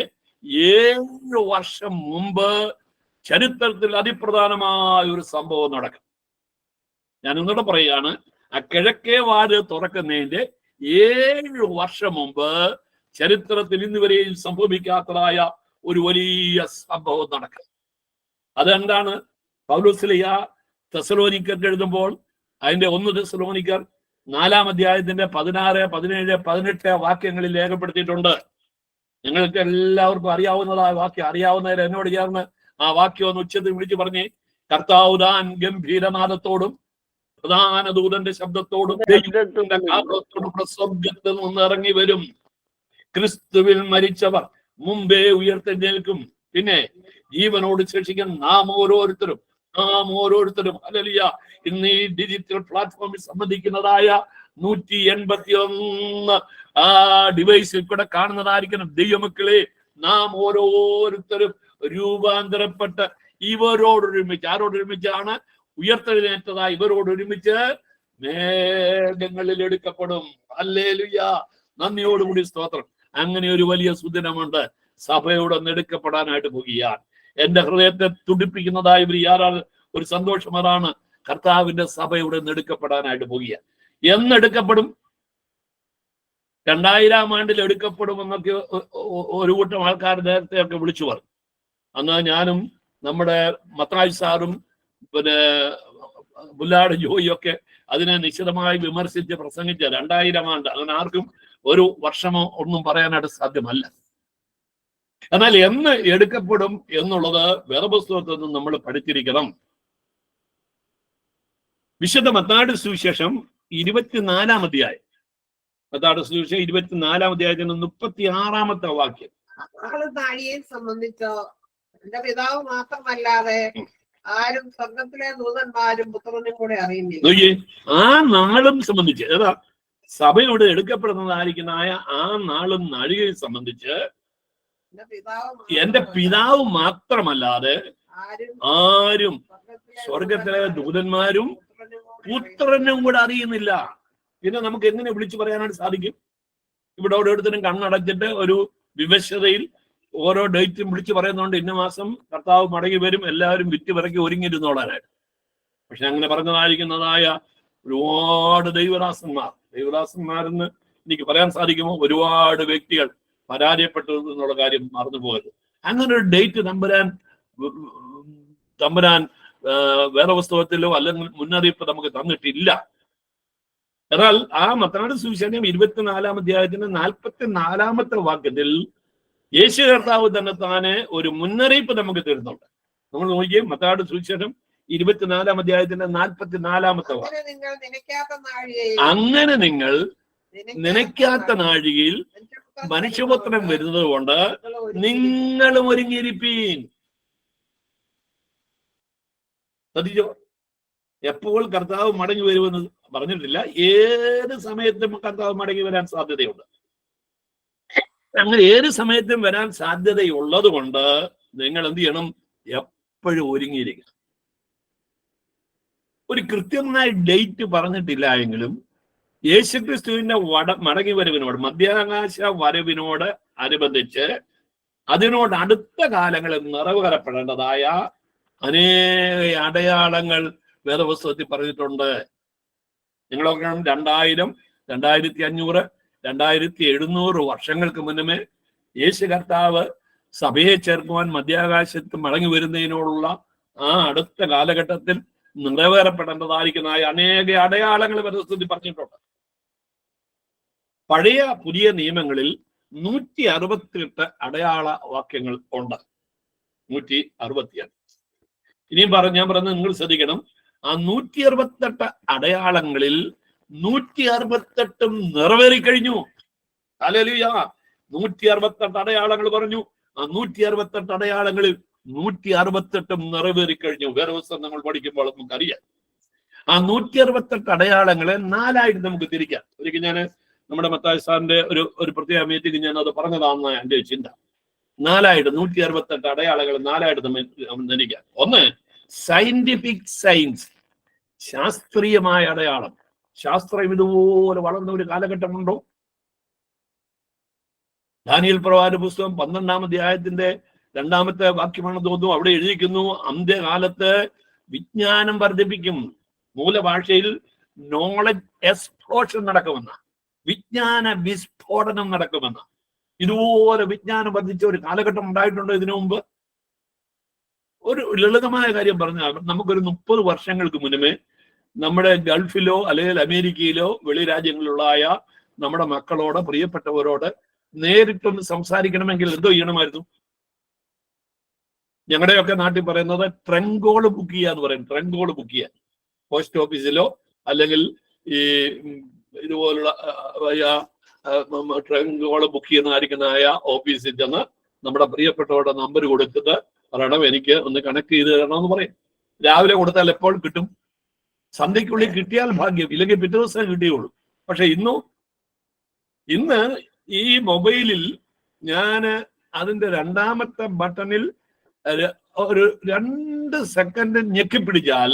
7 വർഷം മുമ്പ് ചരിത്രത്തിൽ അതിപ്രധാനമായ ഒരു സംഭവം നടക്കും. ഞാൻ ഒന്നുകൂടെ പറയുകയാണ്, ആ കിഴക്കേ വാതിൽ തുറക്കുന്നതിന്റെ 7 വർഷം മുമ്പ് ചരിത്രത്തിൽ ഇന്ന് വരെയും സംഭവിക്കാത്തതായ ഒരു വലിയ സംഭവം നടക്കും. അതെന്താണ്? പൗലോസ് തെസ്സലോനിക്കർക്ക് എഴുതുമ്പോൾ അതിന്റെ 1 തെസ്സലോനിക്കർ 4-ാം അധ്യായത്തിന്റെ 16, 17, 18 വാക്യങ്ങളിൽ രേഖപ്പെടുത്തിയിട്ടുണ്ട്. നിങ്ങൾക്ക് എല്ലാവർക്കും അറിയാവുന്നതായ വാക്യം. അറിയാവുന്നവർ എന്നോട് ചേർന്ന് ആ വാക്യം ഒന്ന് ഉച്ചത്തിൽ വിളിച്ചു പറഞ്ഞേ. കർത്താവ് താൻ ഗംഭീരനാദത്തോടും പ്രധാന ദൂതന്റെ ശബ്ദത്തോടും സ്വർഗ്ഗത്തിൽ നിന്ന് ഇറങ്ങി വരും. ക്രിസ്തുവിൽ മരിച്ചവർ മുമ്പേ ഉയർത്തെഴുന്നേൽക്കും. പിന്നെ ജീവനോട് ശേഷിക്കുന്ന നാം ഓരോരുത്തരും ഹല്ലേലൂയ, ഇന്ന് ഈ ഡിജിറ്റൽ പ്ലാറ്റ്ഫോമിൽ സംബന്ധിക്കുന്നതായ 181 ഡിവൈസിൽ കൂടെ കാണുന്നതായിരിക്കണം ദൈവമക്കളെ, നാം ഓരോരുത്തരും രൂപാന്തരപ്പെട്ട് ഇവരോടൊരുമിച്ച്, ആരോടൊരുമിച്ചാണ്? ഉയർത്തെഴുന്നേറ്റതായി ഇവരോടൊരുമിച്ച് മേഘങ്ങളിൽ എടുക്കപ്പെടും. ഹല്ലേലൂയ, നന്ദിയോടുകൂടി സ്തോത്രം. അങ്ങനെ ഒരു വലിയ സുദിനമുണ്ട്. സഭയോടെ എടുക്കപ്പെടാനായിട്ട് പോകുകയാണ്. എന്റെ ഹൃദയത്തെ തുടിപ്പിക്കുന്നതായ ഒരു സന്തോഷം അതാണ്. കർത്താവിന്റെ സഭയുടെ എടുക്കപ്പെടാനായിട്ട് പോകുക. എന്നെടുക്കപ്പെടും? 2000-ാം ആണ്ടിൽ എടുക്കപ്പെടുമെന്നൊക്കെ ഒരു കൂട്ടം ആൾക്കാർ നേരത്തെ ഒക്കെ വിളിച്ചു പറഞ്ഞു. അന്ന് ഞാനും നമ്മുടെ മത്തായി സാറും പിന്നെ പുല്ലാട് ജോയിയൊക്കെ അതിനെ നിശ്ചിതമായി വിമർശിച്ച് പ്രസംഗിച്ച 2000-ാം ആണ്ട്, അങ്ങനെ ആർക്കും ഒരു വർഷമോ ഒന്നും പറയാനായിട്ട് സാധ്യമല്ല. എന്നാൽ എന്ന് എടുക്കപ്പെടും എന്നുള്ളത് വേദപുസ്തകത്തിൽ നിന്ന് നമ്മൾ പഠിച്ചിരിക്കണം. വിശുദ്ധ മത്തായിയുടെ സുവിശേഷം 24-ാം അധ്യായം, മത്തായിയുടെ സുവിശേഷം 24-ാം അധ്യായത്തിന് 36-ാമത്തെ വാക്യം. സംബന്ധിച്ചോ എന്റെ പിതാവ് മാത്രമല്ലാതെ ആരും സ്വർഗത്തിലെ ദൂതന്മാരും പുത്രനും കൂടെ അറിയുന്നില്ല. ആ നാളും സംബന്ധിച്ച്, ഏതാ സഭയോട് എടുക്കപ്പെടുന്നതായിരിക്കുന്നതായ ആ നാളും നാഴികയും സംബന്ധിച്ച് എന്റെ പിതാവ് മാത്രമല്ലാതെ ആരും സ്വർഗത്തിലെ ദൂതന്മാരും പുത്രനും കൂടെ അറിയുന്നില്ല. പിന്നെ നമുക്ക് എങ്ങനെ വിളിച്ചു പറയാനായിട്ട് സാധിക്കും? ഇവിടെ ഓരോരുത്തരും കണ്ണടച്ചിട്ട് ഒരു വിവശതയിൽ ഓരോ ഡേറ്റും വിളിച്ചു പറയുന്നതുകൊണ്ട് ഇന്ന മാസം കർത്താവ് മടങ്ങി വരും, എല്ലാവരും വിറ്റുപിറക്കി ഒരുങ്ങിയിരുന്നോളാനായിട്ട്. പക്ഷെ അങ്ങനെ പറഞ്ഞതായിരിക്കുന്നതായ ഒരുപാട് ദൈവദാസന്മാരെന്ന് എനിക്ക് പറയാൻ സാധിക്കുമോ? ഒരുപാട് വ്യക്തികൾ പരാജയപ്പെട്ടു എന്നുള്ള കാര്യം മറന്നു പോകരുത്. അങ്ങനെ ഒരു ഡേറ്റ് തമ്പുരാൻ വേദപുസ്തകത്തിലോ അല്ലെങ്കിൽ മുന്നറിയിപ്പ് നമുക്ക് തന്നിട്ടില്ല. എന്നാൽ ആ മത്തായിയുടെ സുവിശേഷം 24-ാം അധ്യായത്തിന്റെ 44-ാമത്തെ വാക്യത്തിൽ യേശു കർത്താവ് തന്നെ താനെ ഒരു മുന്നറിയിപ്പ് നമുക്ക് തരുന്നുണ്ട്. നമ്മൾ നോക്കിയേ, മത്തായിയുടെ സുവിശേഷം 24-ാം അധ്യായത്തിന്റെ 44-ാമത്തെ വാക്യം. അങ്ങനെ നിങ്ങൾ നനയ്ക്കാത്ത നാഴികയിൽ മനുഷ്യപുത്രൻ വരുന്നത് കൊണ്ട് നിങ്ങളും ഒരുങ്ങിയിരിപ്പീൻ. ശ്രദ്ധിച്ചോ, എപ്പോൾ കർത്താവ് മടങ്ങി വരുമെന്ന് പറഞ്ഞിട്ടില്ല. ഏത് സമയത്തും കർത്താവ് മടങ്ങി വരാൻ സാധ്യതയുണ്ട്. അങ്ങനെ ഏത് സമയത്തും വരാൻ സാധ്യതയുള്ളത് കൊണ്ട് നിങ്ങൾ എന്ത് ചെയ്യണം? എപ്പോഴും ഒരുങ്ങിയിരിക്കണം. ഒരു കൃത്യമായ ഡേറ്റ് പറഞ്ഞിട്ടില്ല എങ്കിലും യേശുക്രിസ്തുവിന്റെ മടങ്ങി വരവിനോട്, മധ്യാകാശ വരവിനോട് അനുബന്ധിച്ച് അതിനോട് അടുത്ത കാലങ്ങളിൽ നിറവേറപ്പെടേണ്ടതായ അനേക അടയാളങ്ങൾ വേദപുസ്തകത്തിൽ പറഞ്ഞിട്ടുണ്ട്. നിങ്ങളൊക്കെ 2000, 2500, 2700 വർഷങ്ങൾക്ക് മുന്നമേ യേശു കർത്താവ് സഭയെ ചേർക്കുവാൻ മധ്യാകാശത്ത് മടങ്ങി വരുന്നതിനോടുള്ള ആ അടുത്ത കാലഘട്ടത്തിൽ നിറവേറപ്പെടേണ്ടതായിരിക്കുന്നതായ അനേക അടയാളങ്ങൾ വേദപുസ്തകത്തിൽ പറഞ്ഞിട്ടുണ്ട്. പഴയ പുതിയ നിയമങ്ങളിൽ 168 അടയാള വാക്യങ്ങൾ ഉണ്ട്. 168. ഇനിയും ഞാൻ പറഞ്ഞത് നിങ്ങൾ ശ്രദ്ധിക്കണം. ആ 168 അടയാളങ്ങളിൽ 168 നിറവേറിക്കഴിഞ്ഞു. ഹല്ലേലൂയ. 168 അടയാളങ്ങൾ പറഞ്ഞു. ആ 168 അടയാളങ്ങളിൽ 168 നിറവേറിക്കഴിഞ്ഞു. വേറെ ദിവസം നമ്മൾ പഠിക്കുമ്പോൾ നമുക്കറിയാം. ആ 168 അടയാളങ്ങളെ 4ആയിട്ട് നമുക്ക് തിരിക്കാം. ഒരിക്കൽ ഞാൻ നമ്മുടെ മത്തായി സാറിന്റെ ഒരു പ്രത്യേക മീറ്റിംഗ് ഞാൻ അത് പറഞ്ഞതാണെന്ന എന്റെ ചിന്ത. 4ആയിട്ട് 168 അടയാളങ്ങൾ 4ആയിട്ട് നമ്മൾ തിരിക്കാം. ഒന്ന്, സയന്റിഫിക് സയൻസ്, ശാസ്ത്രീയമായ അടയാളം. ശാസ്ത്രം ഇതുപോലെ വളർന്ന ഒരു കാലഘട്ടമുണ്ടോ? ദാനിയേൽ പ്രവാചക പുസ്തകം 12-ാം അധ്യായത്തിന്റെ 2-ാമത്തെ വാക്യമാണ് തോന്നുന്നു. അവിടെ എഴുതിയിരിക്കുന്നു, അന്ത്യകാലത്ത് വിജ്ഞാനം വർദ്ധിപ്പിക്കും. മൂലഭാഷയിൽ നോളജ് എക്സ്പ്ലോഷൻ നടക്കുമെന്ന, വിജ്ഞാന വിസ്ഫോടനം നടക്കുമെന്ന. ഇതുപോലെ വിജ്ഞാനം വർദ്ധിച്ച ഒരു കാലഘട്ടം ഉണ്ടായിട്ടുണ്ടോ ഇതിനു മുമ്പ്? ഒരു ലളിതമായ കാര്യം പറഞ്ഞാൽ നമുക്കൊരു 30 വർഷങ്ങൾക്ക് മുന്നമേ നമ്മുടെ ഗൾഫിലോ അല്ലെങ്കിൽ അമേരിക്കയിലോ വെളി രാജ്യങ്ങളിലുള്ളായ നമ്മുടെ മക്കളോട്, പ്രിയപ്പെട്ടവരോട് നേരിട്ടൊന്ന് സംസാരിക്കണമെങ്കിൽ എന്തോ ചെയ്യണമായിരുന്നു? ഞങ്ങളുടെയൊക്കെ നാട്ടിൽ പറയുന്നത് ട്രങ്കോള് ബുക്ക് ചെയ്യുക എന്ന് പറയും. ട്രങ്കോള് ബുക്ക് ചെയ്യുക പോസ്റ്റ് ഓഫീസിലോ അല്ലെങ്കിൽ ഈ ഇതുപോലുള്ള ട്രങ്കോള് ബുക്ക് ചെയ്യുന്നതായിരിക്കുന്നതായ ഓഫീസിൽ ചെന്ന് നമ്മുടെ പ്രിയപ്പെട്ടവരുടെ നമ്പർ കൊടുത്തിട്ട് പറയണം, എനിക്ക് ഒന്ന് കണക്ട് ചെയ്ത് തരണമെന്ന് പറയും. രാവിലെ കൊടുത്താൽ എപ്പോൾ കിട്ടും? സന്ധ്യയ്ക്കുള്ളിൽ കിട്ടിയാൽ ഭാഗ്യം, ഇല്ലെങ്കിൽ പിറ്റേ ദിവസം കിട്ടിയുള്ളൂ. പക്ഷെ ഇന്ന് ഈ മൊബൈലിൽ ഞാൻ അതിന്റെ രണ്ടാമത്തെ ബട്ടണിൽ ഒരു 2 സെക്കൻഡ് ഞെക്കിപ്പിടിച്ചാൽ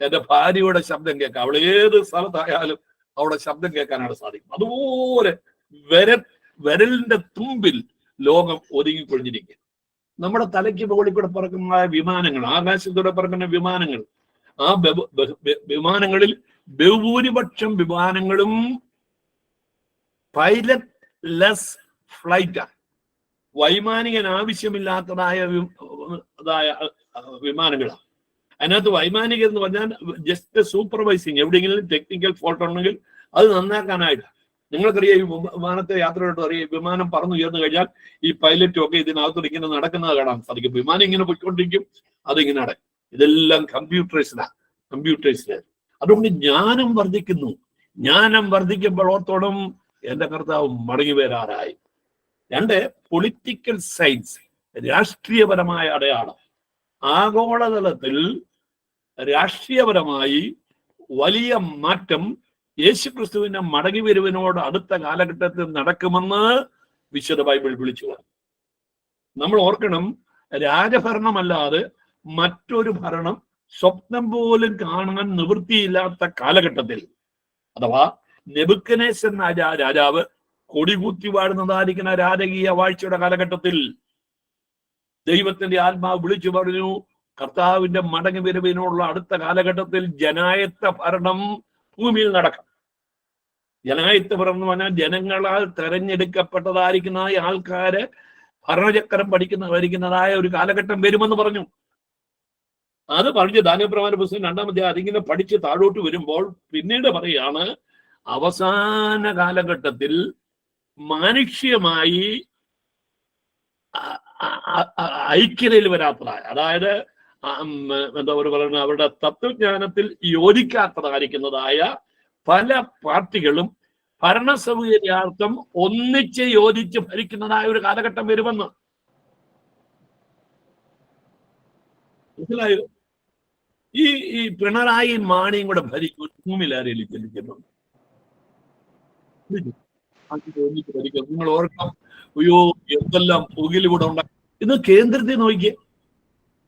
എന്റെ ഭാര്യയുടെ ശബ്ദം കേൾക്കാം. അവൾ ഏത് സ്ഥലത്തായാലും അവിടെ ശബ്ദം കേൾക്കാനാണ് സാധിക്കും. അതുപോലെ വിരലിന്റെ തുമ്പിൽ ലോകം ഒതുങ്ങിക്കൊഴിഞ്ഞിരിക്കുക. നമ്മുടെ തലയ്ക്ക് മുകളിൽ കൂടെ പറക്കുന്ന വിമാനങ്ങൾ, ആകാശത്തൂടെ പറക്കുന്ന വിമാനങ്ങൾ, ആ വിമാനങ്ങളിൽ ബഹുഭൂരിപക്ഷം വിമാനങ്ങളും പൈലറ്റ് ലെസ് ഫ്ലൈറ്റാണ്. വൈമാനികൻ ആവശ്യമില്ലാത്തതായ വിമാനങ്ങളാണ്. അതിനകത്ത് വൈമാനികൻ എന്ന് പറഞ്ഞാൽ ജസ്റ്റ് സൂപ്പർവൈസിങ്, എവിടെയെങ്കിലും ടെക്നിക്കൽ ഫോൾട്ട് ഉണ്ടെങ്കിൽ അത് നന്നാക്കാനായിട്ട്. നിങ്ങൾക്കറിയാം, ഈ വിമാനത്തെ യാത്രയോട്ട് അറിയാം, വിമാനം പറന്നുയർന്നു കഴിഞ്ഞാൽ ഈ പൈലറ്റും ഒക്കെ ഇതിനകത്തോട് ഇങ്ങനെ നടക്കുന്നത് കാണാൻ സാധിക്കും. വിമാനം ഇങ്ങനെ പോയിക്കൊണ്ടിരിക്കും, അതിങ്ങനെ നടക്കും. ഇതെല്ലാം കമ്പ്യൂട്ടേഴ്സിലാണ്. അതുകൊണ്ട് ജ്ഞാനം വർദ്ധിക്കുന്നു. ജ്ഞാനം വർദ്ധിക്കുമ്പോഴത്തോളം എന്റെ കർത്താവ് മടങ്ങി വരാറായി. 2, പൊളിറ്റിക്കൽ സയൻസ്, രാഷ്ട്രീയപരമായ അടയാളം. ആഗോളതലത്തിൽ രാഷ്ട്രീയപരമായി വലിയ മാറ്റം യേശുക്രിസ്തുവിന്റെ മടങ്ങി വരവിനോട് അടുത്ത കാലഘട്ടത്തിൽ നടക്കുമെന്ന് വിശുദ്ധ ബൈബിൾ വിളിച്ചു പറഞ്ഞു. നമ്മൾ ഓർക്കണം, രാജഭരണമല്ലാതെ മറ്റൊരു ഭരണം സ്വപ്നം പോലും കാണാൻ നിവൃത്തിയില്ലാത്ത കാലഘട്ടത്തിൽ, അഥവാ നെബൂഖദ്നേസർ രാജാവ് കൊടികുത്തി വാഴുന്നതായിരിക്കുന്ന രാജകീയ വാഴ്ചയുടെ കാലഘട്ടത്തിൽ ദൈവത്തിന്റെ ആത്മാവ് വിളിച്ചു പറഞ്ഞു, കർത്താവിന്റെ മടങ്ങി വരവിനുള്ള അടുത്ത കാലഘട്ടത്തിൽ ജനായത്ത ഭരണം ഭൂമിയിൽ നടക്കും. ജനായത്ത ഭരണം എന്ന് പറഞ്ഞാൽ ജനങ്ങളാൽ തെരഞ്ഞെടുക്കപ്പെട്ടതായിരിക്കുന്ന ആൾക്കാര് ഭരണചക്രം ഭരിക്കുന്നതായ ഒരു കാലഘട്ടം വരുമെന്ന് പറഞ്ഞു. അത് പറഞ്ഞ് ദാനിയേൽ പ്രവാചക പുസ്തകം 2-ാം അധ്യായം അതിങ്ങനെ പഠിച്ച് താഴോട്ട് വരുമ്പോൾ പിന്നീട് പറയാണ്, അവസാന കാലഘട്ടത്തിൽ മാനുഷ്യമായി ഐക്യതയിൽ വരാത്തതായ, അതായത് എന്താ പറയുക, അവരുടെ തത്വജ്ഞാനത്തിൽ യോജിക്കാത്തതായിരിക്കുന്നതായ പല പാർട്ടികളും ഭരണ സൗകര്യാർത്ഥം ഒന്നിച്ച് യോജിച്ച് ഭരിക്കുന്നതായ ഒരു കാലഘട്ടം വരുമെന്ന്. മനസ്സിലായോ? ഈ പിണറായി മാണിയും കൂടെ ഭരിക്കും, ഭൂമിയിൽ ആരെങ്കിലും ചിന്തിക്കുന്നുണ്ട്? നിങ്ങൾ ഓർക്കണം, അയ്യോ എന്തെല്ലാം പുകിലിവിടെ ഉണ്ടായി. ഇന്ന് കേന്ദ്രത്തിൽ നോക്കിയേ,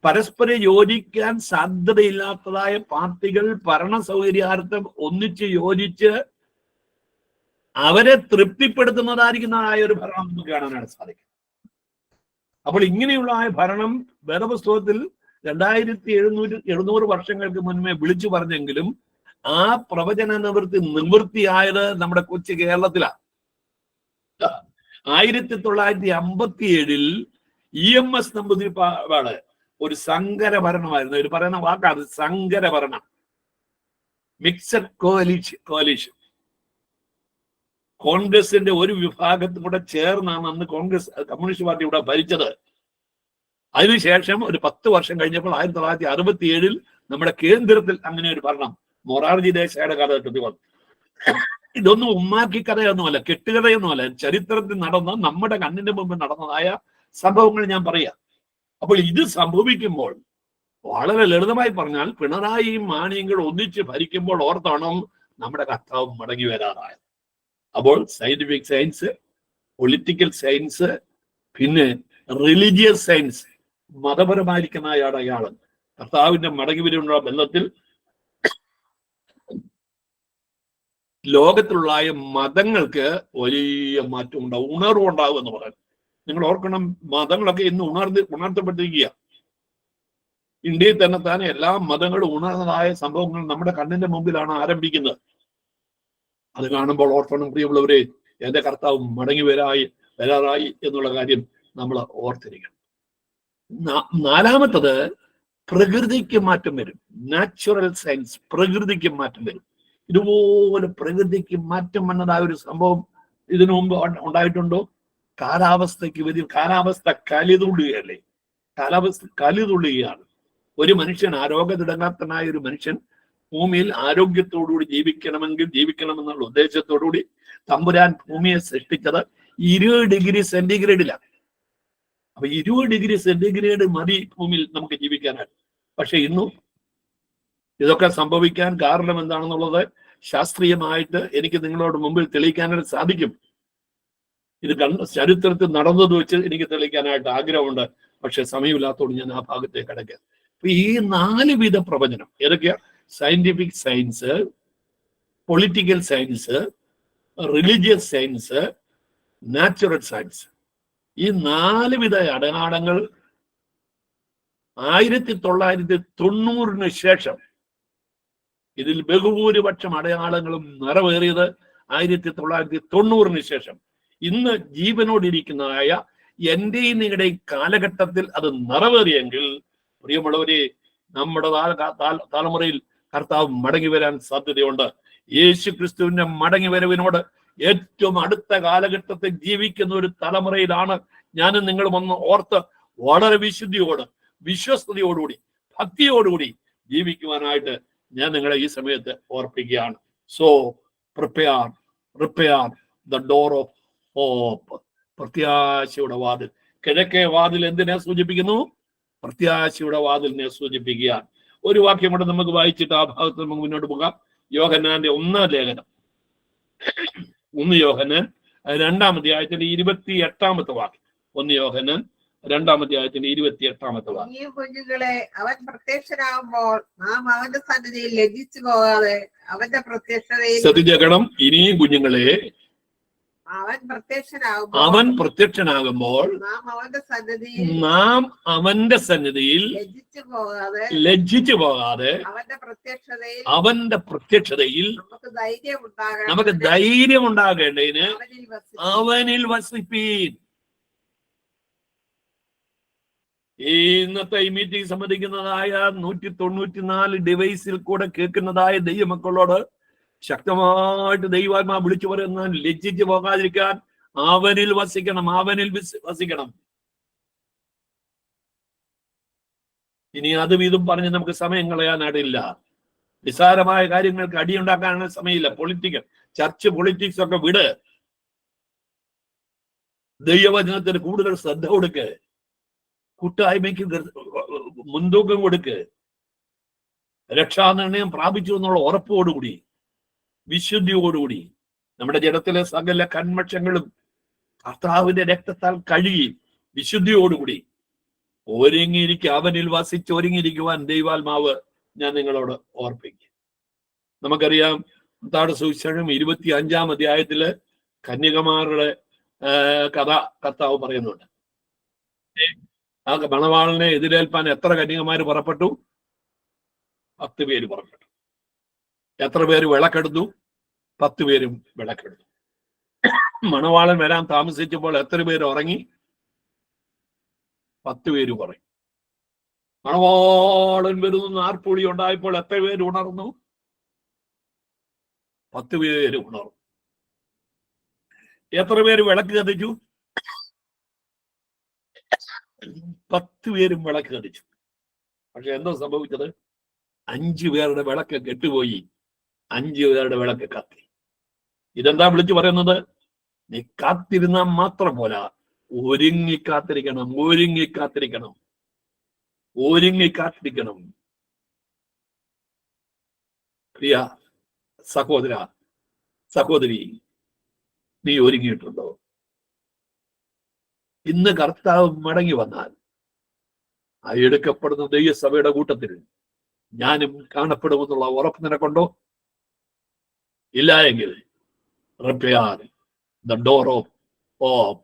പരസ്പരം യോജിക്കാൻ സാധ്യതയില്ലാത്തതായ പാർട്ടികൾ ഭരണ സൗകര്യാർത്ഥം ഒന്നിച്ച് യോജിച്ച് അവരെ തൃപ്തിപ്പെടുത്തുന്നതായിരിക്കുന്നതായ ഒരു ഭരണം നമുക്ക് കാണാനാണ് സാധിക്കും. അപ്പോൾ ഇങ്ങനെയുള്ള ഭരണം വേദപുസ്തകത്തിൽ 2700 വർഷങ്ങൾക്ക് മുൻപേ വിളിച്ചു പറഞ്ഞെങ്കിലും ആ പ്രവചന നിവൃത്തിയായത് നമ്മുടെ കൊച്ചു കേരളത്തിലാണ്. 1957 EMS നമ്പൂതിരിപ്പാട് ഒരു സങ്കര ഭരണമായിരുന്നു. ഒരു പറയുന്ന വാക്കാണ് സങ്കര ഭരണം, മിക്സഡ് കോalition. കോൺഗ്രസിന്റെ ഒരു വിഭാഗത്തും കൂടെ ചേർന്നാണ് അന്ന് കമ്മ്യൂണിസ്റ്റ് പാർട്ടി ഇവിടെ ഭരിച്ചത്. അതിനുശേഷം ഒരു 10 വർഷം കഴിഞ്ഞപ്പോൾ 1967 നമ്മുടെ കേന്ദ്രത്തിൽ അങ്ങനെ ഒരു ഭരണം മൊറാർജി ദേശായിയുടെ കാലഘട്ടത്തിൽ വന്നു. ഇതൊന്നും ഉമ്മാക്കി കഥയൊന്നുമല്ല, കെട്ടുകഥയൊന്നുമല്ല, ചരിത്രത്തിൽ നടന്ന, നമ്മുടെ കണ്ണിന്റെ മുമ്പിൽ നടന്നതായ സംഭവങ്ങൾ ഞാൻ പറയാം. അപ്പോൾ ഇത് സംഭവിക്കുമ്പോൾ വളരെ ലളിതമായി പറഞ്ഞാൽ പിണറായിയും മാണിയും കൂടെ ഒന്നിച്ച് ഭരിക്കുമ്പോൾ ഓർത്തോണം നമ്മുടെ കർത്താവ് മടങ്ങി വരാറായത്. അപ്പോൾ സയന്റിഫിക് സയൻസ്, പൊളിറ്റിക്കൽ സയൻസ്, പിന്നെ റിലീജിയസ് സയൻസ്, മതപരമായിരിക്കുന്ന അയാള് കർത്താവിന്റെ മടങ്ങി വരവിനുള്ള ബന്ധത്തിൽ ലോകത്തിലുള്ള മതങ്ങൾക്ക് വലിയ മാറ്റം ഉണ്ടാവും, ഉണർവുണ്ടാവും എന്ന് പറയാൻ. നിങ്ങൾ ഓർക്കണം, മതങ്ങളൊക്കെ ഇന്ന് ഉണർത്തപ്പെട്ടിരിക്കുക. ഇന്ത്യയിൽ തന്നെ എല്ലാ മതങ്ങളും ഉണർന്നതായ സംഭവങ്ങൾ നമ്മുടെ കണ്ണിന്റെ മുമ്പിലാണ് ആരംഭിക്കുന്നത്. അത് കാണുമ്പോൾ ഓർക്കണം പ്രിയമുള്ളവരെ, എന്റെ കർത്താവ് മടങ്ങി വരാറായി എന്നുള്ള കാര്യം നമ്മൾ ഓർത്തിരിക്കണം. 4-മത്തത് പ്രകൃതിക്ക് മാറ്റം വരും. നാച്ചുറൽ സയൻസ്, പ്രകൃതിക്ക് മാറ്റം വരും. ഇതുപോലെ പ്രകൃതിക്ക് മാറ്റം വന്നതായ ഒരു സംഭവം ഇതിനു മുമ്പ് ഉണ്ടായിട്ടുണ്ടോ? കാലാവസ്ഥ കലിതുള്ളുകയല്ലേ? കാലാവസ്ഥ കലിതുള്ളുകയാണ്. ഒരു മനുഷ്യൻ, ആരോഗ്യദൃഢനായ ഒരു മനുഷ്യൻ ഭൂമിയിൽ ആരോഗ്യത്തോടുകൂടി ജീവിക്കണമെന്നുള്ള ഉദ്ദേശത്തോടുകൂടി തമ്പുരാൻ ഭൂമിയെ സൃഷ്ടിച്ചത് 20 ഡിഗ്രി സെന്റിഗ്രേഡിലാണ്. അപ്പൊ 20 ഡിഗ്രി സെന്റിഗ്രേഡ് മതി ഭൂമിയിൽ നമുക്ക് ജീവിക്കാനായിട്ട്. പക്ഷെ ഇന്നും ഇതൊക്കെ സംഭവിക്കാൻ കാരണം എന്താണെന്നുള്ളത് ശാസ്ത്രീയമായിട്ട് എനിക്ക് നിങ്ങളോട് മുമ്പിൽ തെളിയിക്കാനായിട്ട് സാധിക്കും. ഇത് ചരിത്രത്തിൽ നടന്നത് വെച്ച് എനിക്ക് തെളിയിക്കാനായിട്ട് ആഗ്രഹമുണ്ട്. പക്ഷെ സമയമില്ലാത്തതുകൊണ്ട് ഞാൻ ആ ഭാഗത്തേക്ക് കടക്കാം. അപ്പൊ ഈ 4 വിധ പ്രവചനം ഏതൊക്കെയാ? Scientific science, political science, religious science, natural science. ഈ 4 വിധ അടയാളങ്ങൾ 1990 ശേഷം, ഇതിൽ ബഹുഭൂരിപക്ഷം അടയാളങ്ങളും നിറവേറിയത് 1990 ശേഷം. ഇന്ന് ജീവനോടിരിക്കുന്നതായ എന്റെയും നിങ്ങളുടെയും കാലഘട്ടത്തിൽ അത് നിറവേറിയെങ്കിൽ, പ്രിയമുള്ളവരെ, നമ്മുടെ തലമുറയിൽ കർത്താവ് മടങ്ങി വരാൻ സാധ്യതയുണ്ട്. യേശു ക്രിസ്തുവിന്റെ മടങ്ങി വരവിനോട് ഏറ്റവും അടുത്ത കാലഘട്ടത്തിൽ ജീവിക്കുന്ന ഒരു തലമുറയിലാണ് ഞാനും നിങ്ങളും ഒന്ന് ഓർത്ത് വളരെ വിശുദ്ധിയോട്, വിശ്വസ്തയോടുകൂടി, ഭക്തിയോടുകൂടി ജീവിക്കുവാനായിട്ട് ഞാൻ നിങ്ങളെ ഈ സമയത്ത് ഓർപ്പിക്കുകയാണ്. So prepare the door of hope. പ്രത്യാശയുടെ വാതിൽ. കിഴക്കേ വാതിൽ എന്തിനെ സൂചിപ്പിക്കുന്നു? പ്രത്യാശയുടെ വാതിലിനെ സൂചിപ്പിക്കുകയാണ്. ഒരു വാക്യം കൂടെ നമുക്ക് വായിച്ചിട്ട് ആ ഭാഗത്ത് നമുക്ക് മുന്നോട്ട് പോകാം. യോഹന്നാന്റെ 1-ാം ലേഖനം, 1 യോഹന്നാൻ 2-ാം അധ്യായത്തിന്റെ 28-ാമത്തെ വാക്യം. 1 യോഹന്നാൻ 2-ാം അധ്യായത്തിന്റെ 28-ാമത്തെ വാക്യം. ഈ കുഞ്ഞുങ്ങളെ, അവൻ പ്രത്യക്ഷനാകുമ്പോൾ നാം അവന്റെ സന്നിധിയിൽ ലജ്ജിച്ചു പോകാതെ അവന്റെ പ്രത്യക്ഷതയിൽ. ശ്രദ്ധിക്കണം, ഇനിയും കുഞ്ഞുങ്ങളെ, അവൻ പ്രത്യക്ഷനാകുമ്പോൾ നാം അവന്റെ സന്നിധിയിൽ ലജ്ജിച്ചു പോകാതെ അവന്റെ പ്രത്യക്ഷതയിൽ നമുക്ക് ധൈര്യം ഉണ്ടാകേണ്ടതിന് അവനിൽ വസിപ്പീൻ. ഈ ഇന്നത്തെ ഈ മീറ്റിംഗ് സംബന്ധിക്കുന്നതായ 194 ഡിവൈസിൽ കൂടെ കേൾക്കുന്നതായ ദൈവമക്കളോട് ശക്തമായിട്ട് ദൈവാത്മാ വിളിച്ചു പറയുന്ന, ലജ്ജിച്ചു പോകാതിരിക്കാൻ അവനിൽ വസിക്കണം, അവനിൽ വസിക്കണം. ഇനി അതും ഇതും പറഞ്ഞ് നമുക്ക് സമയം കളയാനായിട്ടില്ല. നിസ്സാരമായ കാര്യങ്ങൾക്ക് അടിയുണ്ടാക്കാനുള്ള സമയമില്ല. ചർച്ച് പൊളിറ്റിക്സ് ഒക്കെ വിട്. ദൈവവചനത്തിന് കൂടുതൽ ശ്രദ്ധ കൊടുക്ക്. കൂട്ടായ്മയ്ക്ക് മുൻതൂക്കം കൊടുക്ക്. രക്ഷാനിർണയം പ്രാപിച്ചു എന്നുള്ള ഉറപ്പോടുകൂടി, വിശുദ്ധിയോടുകൂടി, നമ്മുടെ ജഡത്തിലെ സകല കന്മഷങ്ങളും കർത്താവിന്റെ രക്തത്താൽ കഴുകി വിശുദ്ധിയോടുകൂടി അവനിൽ വസിച്ച് ഒരുങ്ങിയിരിക്കുവാൻ ദൈവാത്മാവ് ഞാൻ നിങ്ങളോട് ഓർപ്പിക്കും. നമുക്കറിയാം, മത്തായിയുടെ സുവിശേഷം 25-ാം അധ്യായത്തില് കന്യകമാരുടെ കഥ കർത്താവ് പറയുന്നുണ്ട്. ആ മണവാളനെ എതിരേൽപ്പാൻ എത്ര കന്യകമാര് പുറപ്പെട്ടു? 10 പേര് പുറപ്പെട്ടു. എത്ര പേര് വിളക്കെടുത്തു? 10 പേരും വിളക്കെടുത്തു. മണവാളൻ വരാൻ താമസിച്ചപ്പോൾ എത്ര പേര് ഉറങ്ങി? 10 പേര് ഉറങ്ങി. മണവാളൻ വരുന്ന ആർപ്പുളി ഉണ്ടായപ്പോൾ എത്ര പേര് ഉണർന്നു? 10 പേര് ഉണർന്നു. എത്ര പേര് വിളക്ക് കത്തിച്ചു? 10 പേരും വിളക്ക് കത്തിച്ചു. പക്ഷെ എന്തോ സംഭവിച്ചത്? 5 പേരുടെ വിളക്ക് കെട്ടുപോയി, 5 പേരുടെ വിളക്ക് കത്തി. ഇതെന്താ വിളിച്ചു പറയുന്നത്? നീ കാത്തിരുന്നാൽ മാത്രം പോരാ, ഒരുങ്ങിക്കാത്തിരിക്കണം, ഒരുങ്ങിക്കാത്തിരിക്കണം, ഒരുങ്ങിക്കാത്തിരിക്കണം. പ്രിയ സഹോദര, സഹോദരി, നീ ഒരുങ്ങിയിട്ടുണ്ടോ? ഇന്ന് കർത്താവ് മടങ്ങി വന്നാൽ ആ എടുക്കപ്പെടുന്ന ദൈവസഭയുടെ കൂട്ടത്തിൽ ഞാനും കാണപ്പെടുമെന്നുള്ള ഉറപ്പ് നിനക്കുണ്ടോ? ഇല്ല എങ്കിൽ prepare the door of hope.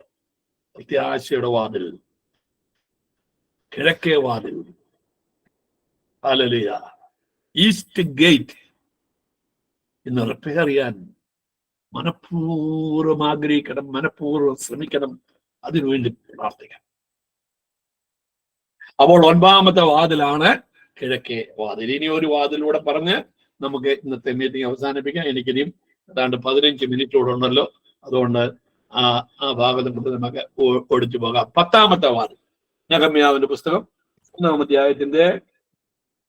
പ്രത്യാശയുടെ വാതിൽ, കിഴക്കേ വാതിൽ, ഹല്ലേലൂയ, ഈസ്റ്റ് ഗേറ്റ് ഇന്ന് റിപ്പയർ ചെയ്യാൻ മനഃപൂർവ്വം ആഗ്രഹിക്കണം, മനഃപൂർവ്വം ശ്രമിക്കണം, അതിനുവേണ്ടി പ്രാർത്ഥിക്കണം. അപ്പോൾ 9ാമത്തെ വാതിലാണ് കിഴക്കേ വാതിൽ. ഇനി ഒരു വാതിലൂടെ പറഞ്ഞ് നമുക്ക് ഇന്നത്തെ മീറ്റിംഗ് അവസാനിപ്പിക്കാം. എനിക്കിനിയും ഏതാണ്ട് 15 മിനിറ്റോടെ ഉണ്ടല്ലോ. അതുകൊണ്ട് ആ ഭാഗത്ത് കൊണ്ട് നമുക്ക് ഒടിച്ചു പോകാം. 10ാമത്തെ വാതിൽ, നെഹമ്യാവിന്റെ പുസ്തകം 1-ാം അധ്യായത്തിന്റെ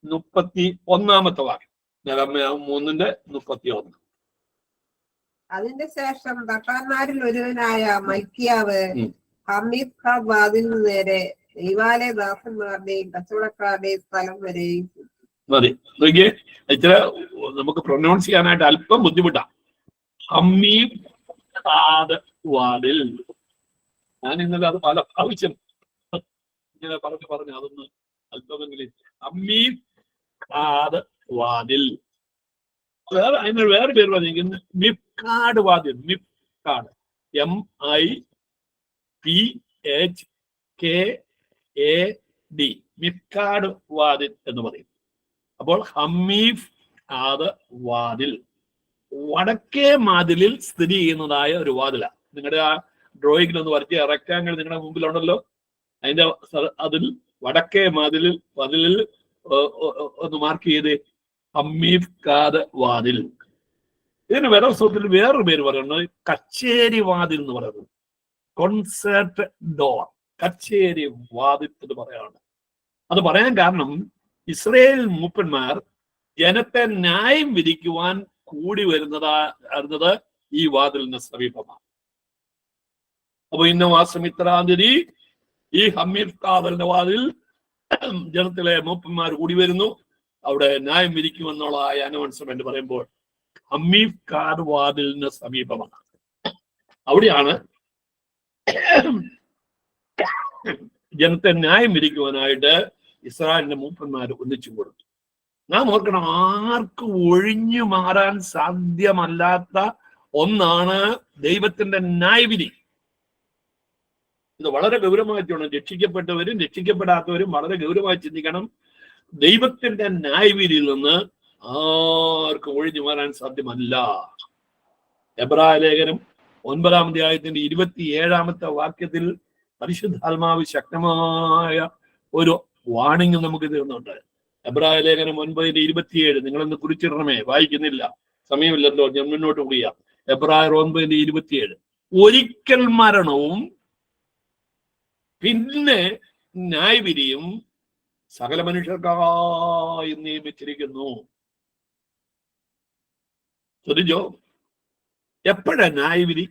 31ാമത്തെ വാക്യം. നെഹമ്യാവ് 3:31. അതിന്റെ ശേഷം തട്ടാന്മാരിൽ ഒരുവനായ മൽക്കിയാവ് ഹമീദ് ഖാൻ വാതിലിനു നേരെ ദൈവാലയ ദാസന്മാരുടെയും കച്ചവടക്കാരുടെയും സ്ഥലം വരെയും മതി. നോക്കിയേ, ഇച്ചിരി നമുക്ക് പ്രൊനൗൺസ് ചെയ്യാനായിട്ട് അല്പം ബുദ്ധിമുട്ടാണ്. ഹമീദ് ഖാദ് വാതിൽ. ഞാൻ ഇന്നലെ അത് പല പ്രാവശ്യം ഇങ്ങനെ പറഞ്ഞു അതൊന്ന് അല്പമെങ്കിലും. ഹമീദ് ഖാദ് വാതിൽ. അതിന് വേറെ പേര് പറഞ്ഞിരിക്കുന്നത് മിപ്കാട് വാതിൽ. മിപ്കാട്, MIPHKAD, മിപ്കാട് വാതിൽ എന്ന് പറയും. അപ്പോൾ ഹമീഫ് ആദ് വാതിൽ വടക്കേ മാതിലിൽ സ്ഥിതി ചെയ്യുന്നതായ ഒരു വാതിലാണ്. നിങ്ങളുടെ ആ ഡ്രോയിങ്ങിൽ ഒന്ന് വരച്ച റെക്ടാങ്കിൾ നിങ്ങളുടെ മുമ്പിലുണ്ടല്ലോ. അതിന്റെ അതിൽ വടക്കേ വാതിലിൽ ഒന്ന് മാർക്ക് ചെയ്ത് ഹമീഫ് കാദ് വാതിൽ. ഇതിന് വേദപുസ്തകത്തിൽ വേറൊരു പേര് പറയുന്നത് കച്ചേരി വാതിൽ എന്ന് പറയുന്നത്. കോൺസേർട്ട് ഡോർ, കച്ചേരി വാതിൽ എന്ന് പറയാറുണ്ട്. അത് പറയാൻ കാരണം ഇസ്രയേൽ മൂപ്പന്മാർ ജനത്തെ ന്യായം വിധിക്കുവാൻ കൂടി വരുന്നത് ഈ വാതിലിന് സമീപമാണ്. അപ്പൊ ഇന്ന മാസം ഇത്രാം തീയതി ഈ ഹമീദ് കാവലിന്റെ വാതിൽ ജനത്തിലെ മൂപ്പന്മാർ കൂടി വരുന്നു, അവിടെ ന്യായം വിധിക്കുമെന്നുള്ള അനൗൺസ്മെന്റ് പറയുമ്പോൾ ഹമീദ് കാദ് വാതിലിന് സമീപമാണ്. അവിടെയാണ് ജനത്തെ ന്യായം വിധിക്കുവാനായിട്ട് ഇസ്രായേലിന്റെ മൂപ്പന്മാർ ഒന്നിച്ചു കൊടുത്തു. നാം ഓർക്കണം, ആർക്കും ഒഴിഞ്ഞു മാറാൻ സാധ്യമല്ലാത്ത ഒന്നാണ് ദൈവത്തിന്റെ ന്യായവിധി. ഇത് വളരെ ഗൗരവമായി ചെയ്യണം. രക്ഷിക്കപ്പെട്ടവരും രക്ഷിക്കപ്പെടാത്തവരും വളരെ ഗൗരവമായി ചിന്തിക്കണം. ദൈവത്തിന്റെ ന്യായവിധിയിൽ നിന്ന് ആർക്കും ഒഴിഞ്ഞു മാറാൻ സാധ്യമല്ല. എബ്രായ ലേഖനം 9-ാം അധ്യായത്തിന്റെ 27-ാമത്തെ വാക്യത്തിൽ പരിശുദ്ധാത്മാവ് ശക്തമായ ഒരു വാണിംഗ് നമുക്ക് തരുന്നുണ്ട്. എബ്രായ ലേഖനം 9:27 നിങ്ങളൊന്ന് കുറിച്ചിടണമേ, വായിക്കുന്നില്ല, സമയമില്ലല്ലോ, ഞാൻ മുന്നോട്ട് പോയാം. എബ്രായർ 9:27 ഒരിക്കൽ മരണവും പിന്നെ ന്യായവിധിയും സകല മനുഷ്യർക്കായി നിയമിച്ചിരിക്കുന്നു. ശ്രദ്ധിച്ചോ, എപ്പോഴാ ന്യായവിധി?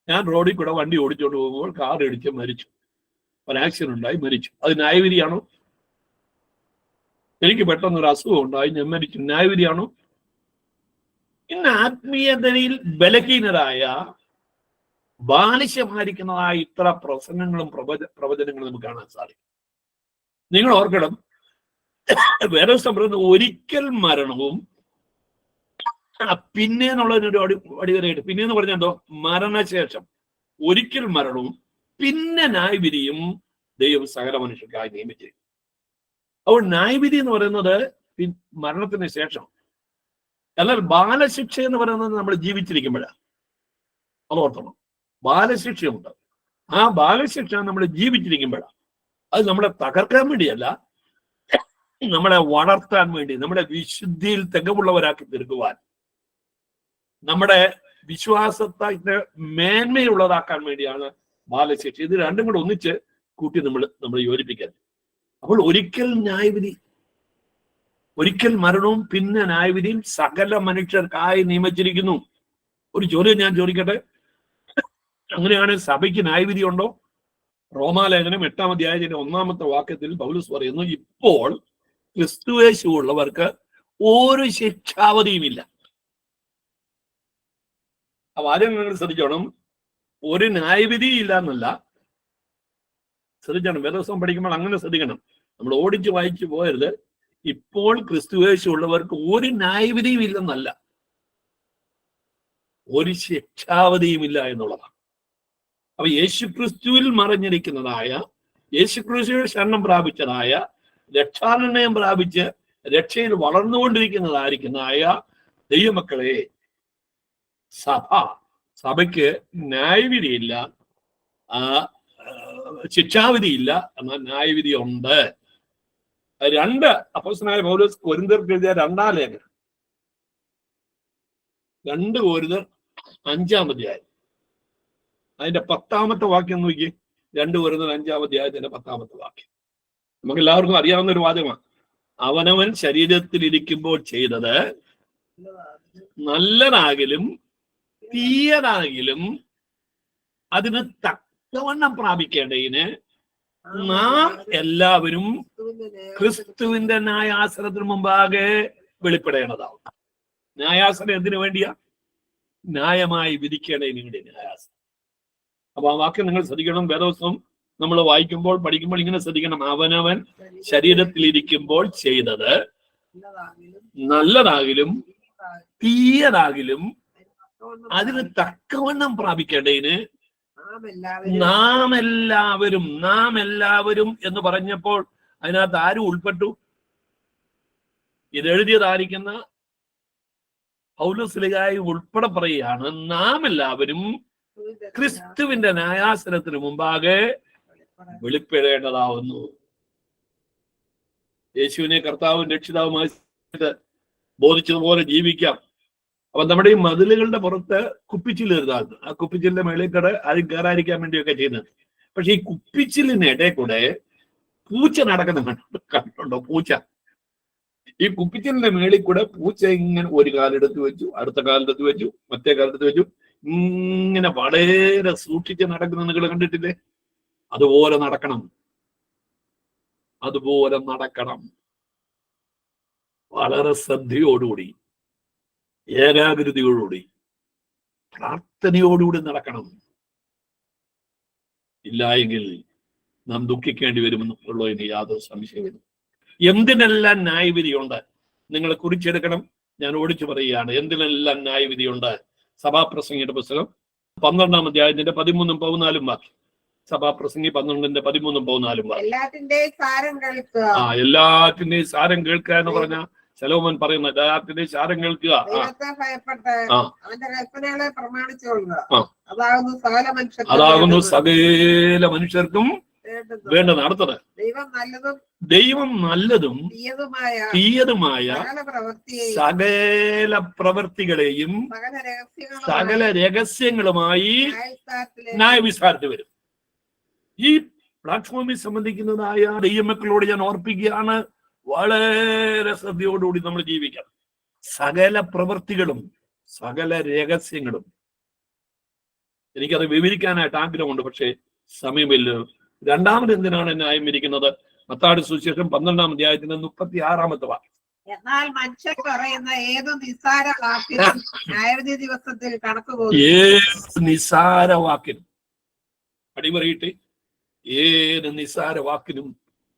ഞാൻ റോഡിൽ കൂടെ വണ്ടി ഓടിച്ചോണ്ട് പോകുമ്പോൾ കാർ ഇടിച്ച് മരിച്ചു, ഒരു ആക്സിഡന്റ് ഉണ്ടായി മരിച്ചു. അത് ന്യായവിധിയാണോ? എനിക്ക് പെട്ടെന്നൊരു അസുഖം ഉണ്ടായി, ഞാൻ മരിച്ചു, ന്യായവിധിയാണോ? ഇന്ന് ആത്മീയതയിൽ ബലഹീനരായ ബാലിശമായിരിക്കുന്നതായ ഇത്ര പ്രസംഗങ്ങളും പ്രവചനങ്ങളും നമുക്ക് കാണാൻ സാധിക്കും. നിങ്ങൾ ഓർക്കണം, വേദപുസ്തകം പറയുന്ന ഒരിക്കൽ മരണവും പിന്നെ എന്നുള്ളതിനൊരു അടിവരയിട്ട്, പിന്നെ എന്ന് പറഞ്ഞാൽ എന്തോ, മരണശേഷം ഒരിക്കൽ മരണവും പിന്നെ ന്യായവിധിയും ദൈവം സകല മനുഷ്യർക്കായി നിയമിച്ചിരിക്കും. അപ്പോൾ ന്യായവിധി എന്ന് പറയുന്നത് മരണത്തിന് ശേഷം, എന്നാൽ ബാലശിക്ഷ എന്ന് പറയുന്നത് നമ്മൾ ജീവിച്ചിരിക്കുമ്പോഴാണ്. അത് ഓർത്തണം, ബാലശിക്ഷയുണ്ട്. ആ ബാലശിക്ഷ നമ്മൾ ജീവിച്ചിരിക്കുമ്പോഴാണ്. അത് നമ്മളെ തകർക്കാൻ വേണ്ടിയല്ല, നമ്മളെ വളർത്താൻ വേണ്ടി, നമ്മുടെ വിശുദ്ധിയിൽ തികവുള്ളവരാക്കി തീർക്കുവാൻ, നമ്മുടെ വിശ്വാസത്തെ മേന്മയുള്ളതാക്കാൻ വേണ്ടിയാണ് ബാലശിക്ഷ. ഇത് രണ്ടും കൂടെ ഒന്നിച്ച് കൂട്ടി നമ്മൾ യോജിപ്പിക്കാൻ. അപ്പോൾ ഒരിക്കൽ ന്യായവിധി, ഒരിക്കൽ മരണവും പിന്നെ ന്യായവിധിയും സകല മനുഷ്യർക്കായി നിയമിച്ചിരിക്കുന്നു. ഒരു ചോദ്യം ഞാൻ ചോദിക്കട്ടെ, അങ്ങനെയാണെങ്കിൽ സഭയ്ക്ക് ന്യായവിധി ഉണ്ടോ? റോമാലേഖനം 8-ാം അധ്യായത്തിന്റെ 1-ാമത്തെ വാക്യത്തിൽ പൗലോസ് പറയുന്നു, ഇപ്പോൾ ക്രിസ്തുയേശു ഉള്ളവർക്ക് ഒരു ശിക്ഷാവധിയുമില്ല. അപ്പൊ ആദ്യം നിങ്ങൾ ശ്രദ്ധിച്ചോണം, ഒരു ന്യായവിധി ഇല്ല എന്നല്ല, ശ്രദ്ധിക്കണം. വേദപുസ്തകം പഠിക്കുമ്പോൾ അങ്ങനെ ശ്രദ്ധിക്കണം. നമ്മൾ ഓടിച്ച് വായിച്ചു പോയരുത്. ഇപ്പോൾ ക്രിസ്തുയേശു ഉള്ളവർക്ക് ഒരു ന്യായവിധിയും ഇല്ലെന്നല്ല, ഒരു ശിക്ഷാവധിയും ഇല്ല എന്നുള്ളതാണ്. അപ്പൊ യേശുക്രിസ്തുവിൽ മറഞ്ഞിരിക്കുന്നതായ, യേശുക്രിസ്തുവിൽ ശരണം പ്രാപിച്ചതായ, രക്ഷാനിർണയം പ്രാപിച്ച് രക്ഷയിൽ വളർന്നുകൊണ്ടിരിക്കുന്നതായിരിക്കുന്നതായ ദൈവമക്കളെ, സഭയ്ക്ക് ന്യായവിധിയില്ല, ശിക്ഷാവിധിയില്ല, എന്നാൽ ന്യായവിധി ഉണ്ട്. രണ്ട് അപ്പോസ്തലനായ പൗലോസ് കൊരിന്ത്യർക്ക് എഴുതിയ രണ്ടാം ലേഖനം, 2 കൊരിന്ത്യർ 5-ാം അധ്യായം അതിന്റെ 10-ാമത്തെ വാക്യം നോക്കി. 2 കൊരിന്ത്യർ 5-ാം അധ്യായത്തിന്റെ 10-ാമത്തെ വാക്യം നമുക്ക് എല്ലാവർക്കും അറിയാവുന്ന ഒരു വാചകമാണ്. അവനവൻ ശരീരത്തിലിരിക്കുമ്പോൾ ചെയ്തത് നല്ലതാകിലും തീയതാകിലും അതിന് തക്കവണ്ണം പ്രാപിക്കേണ്ടതിന് നാം എല്ലാവരും ക്രിസ്തുവിന്റെ ന്യായാസനത്തിന് മുമ്പാകെ വെളിപ്പെടേണ്ടതാവും. ന്യായാസനം എന്തിനു വേണ്ടിയാ? ന്യായമായി വിധിക്കേണ്ടതിന് വേണ്ടി ന്യായാസനം. അപ്പൊ ആ വാക്യം നിങ്ങൾ ശ്രദ്ധിക്കണം. വേദോത്സവം നമ്മൾ വായിക്കുമ്പോൾ പഠിക്കുമ്പോൾ ഇങ്ങനെ ശ്രദ്ധിക്കണം. അവനവൻ ശരീരത്തിലിരിക്കുമ്പോൾ ചെയ്തത് നല്ലതാകിലും തീയതാകിലും അതിന് തക്കവണ്ണം പ്രാപിക്കേണ്ടതിന് നാം എല്ലാവരും എന്ന് പറഞ്ഞപ്പോൾ അതിനകത്ത് ആരും ഉൾപ്പെട്ടു? ഇതെഴുതിയതായിരിക്കുന്ന പൗലോസ്ലീഹായി ഉൾപ്പെടെ പറയുകയാണ്, നാം എല്ലാവരും ക്രിസ്തുവിന്റെ ന്യായാസനത്തിന് മുമ്പാകെ വെളിപ്പെടേണ്ടതാവുന്നു. യേശുവിനെ കർത്താവും രക്ഷിതാവുമായി ബോധിച്ചതുപോലെ ജീവിക്കാം. അപ്പൊ നമ്മുടെ ഈ മതിലുകളുടെ പുറത്ത് കുപ്പിച്ചിൽ എഴുതാറുണ്ട്. ആ കുപ്പിച്ചിലിന്റെ മേളിൽ കൂടെ ആരും കയറാതിരിക്കാൻ വേണ്ടിയൊക്കെ ചെയ്യുന്നത്. പക്ഷെ ഈ കുപ്പിച്ചിലിനിടെ കൂടെ പൂച്ച നടക്കുന്ന കണ്ടിട്ടുണ്ടോ? പൂച്ച ഈ കുപ്പിച്ചിലിന്റെ മേളിൽ കൂടെ പൂച്ച ഇങ്ങനെ ഒരു കാലെടുത്ത് വെച്ചു, അടുത്ത കാലെടുത്ത് വെച്ചു, മറ്റേ കാലെടുത്ത് വെച്ചു, ഇങ്ങനെ വളരെ സൂക്ഷിച്ച് നടക്കുന്ന നിങ്ങൾ കണ്ടിട്ടില്ലേ? അതുപോലെ നടക്കണം, അതുപോലെ നടക്കണം. വളരെ ശ്രദ്ധയോടുകൂടി, ഏകാഗ്രതയോടുകൂടി, പ്രാർത്ഥനയോടുകൂടി നടക്കണം. ഇല്ല എങ്കിൽ നാം ദുഃഖിക്കേണ്ടി വരുമെന്നുള്ളതിന് യാതൊരു സംശയമില്ല. എന്തിനെല്ലാം ന്യായവിധിയുണ്ട് നിങ്ങളെ കുറിച്ചെടുക്കണം. ഞാൻ ഓടിച്ചു പറയുകയാണ്, എന്തിനെല്ലാം ന്യായവിധിയുണ്ട്. സഭാപ്രസംഗിയുടെ പുസ്തകം 12-ാം അധ്യായത്തിന്റെ 13-14 വാക്യം. സഭാപ്രസംഗി 12-ന്റെ 13-14 വാക്യം. എല്ലാത്തിന്റെയും സാരം കേൾക്കുക. എല്ലാത്തിന്റെയും സാരം കേൾക്കുക എന്ന് പറഞ്ഞ ശലോമോൻ പറയുന്ന എല്ലാത്തിന്റെയും സാരം കേൾക്കുക. ദൈവത്തെ ഭയപ്പെട്ട് അവന്റെ കൽപ്പനകളെ പ്രമാണിച്ചുകൊള്ളുക. അതാകുന്നു സകല മനുഷ്യർക്കും വേണ്ടത്. അടുത്തത്, ദൈവം നല്ലതും തീയതുമായ സകല പ്രവൃത്തികളെയും സകല രഹസ്യങ്ങളുമായി ന്യായവിസ്താരത്തിൽ വരും. ഈ പ്ലാറ്റ്ഫോമിൽ സംബന്ധിക്കുന്നതായ ദൈവമക്കളോട് ഞാൻ ഓർപ്പിക്കുകയാണ്, വളരെ ശ്രദ്ധയോടുകൂടി നമ്മൾ ജീവിക്കണം. സകല പ്രവൃത്തികളും സകല രഹസ്യങ്ങളും. എനിക്കത് വിവരിക്കാനായിട്ട് ആഗ്രഹമുണ്ട്, പക്ഷേ സമയമില്ല. രണ്ടാമത് എന്തിനാണ് ന്യായം വിധിക്കുന്നത്? മത്തായിയുടെ സുവിശേഷം 12-ാം അധ്യായത്തിന്റെ 36-ാമത്തെ വാക്യം. എന്നാൽ മനുഷ്യർ പറയുന്ന ഏത് നിസ്സാര വാക്കിനും ന്യായവിധി ദിവസത്തിൽ കണക്ക് പോകും. ഏത് നിസ്സാര വാക്കിനും, അടിമറിയിട്ട് ഏത് നിസ്സാര വാക്കിനും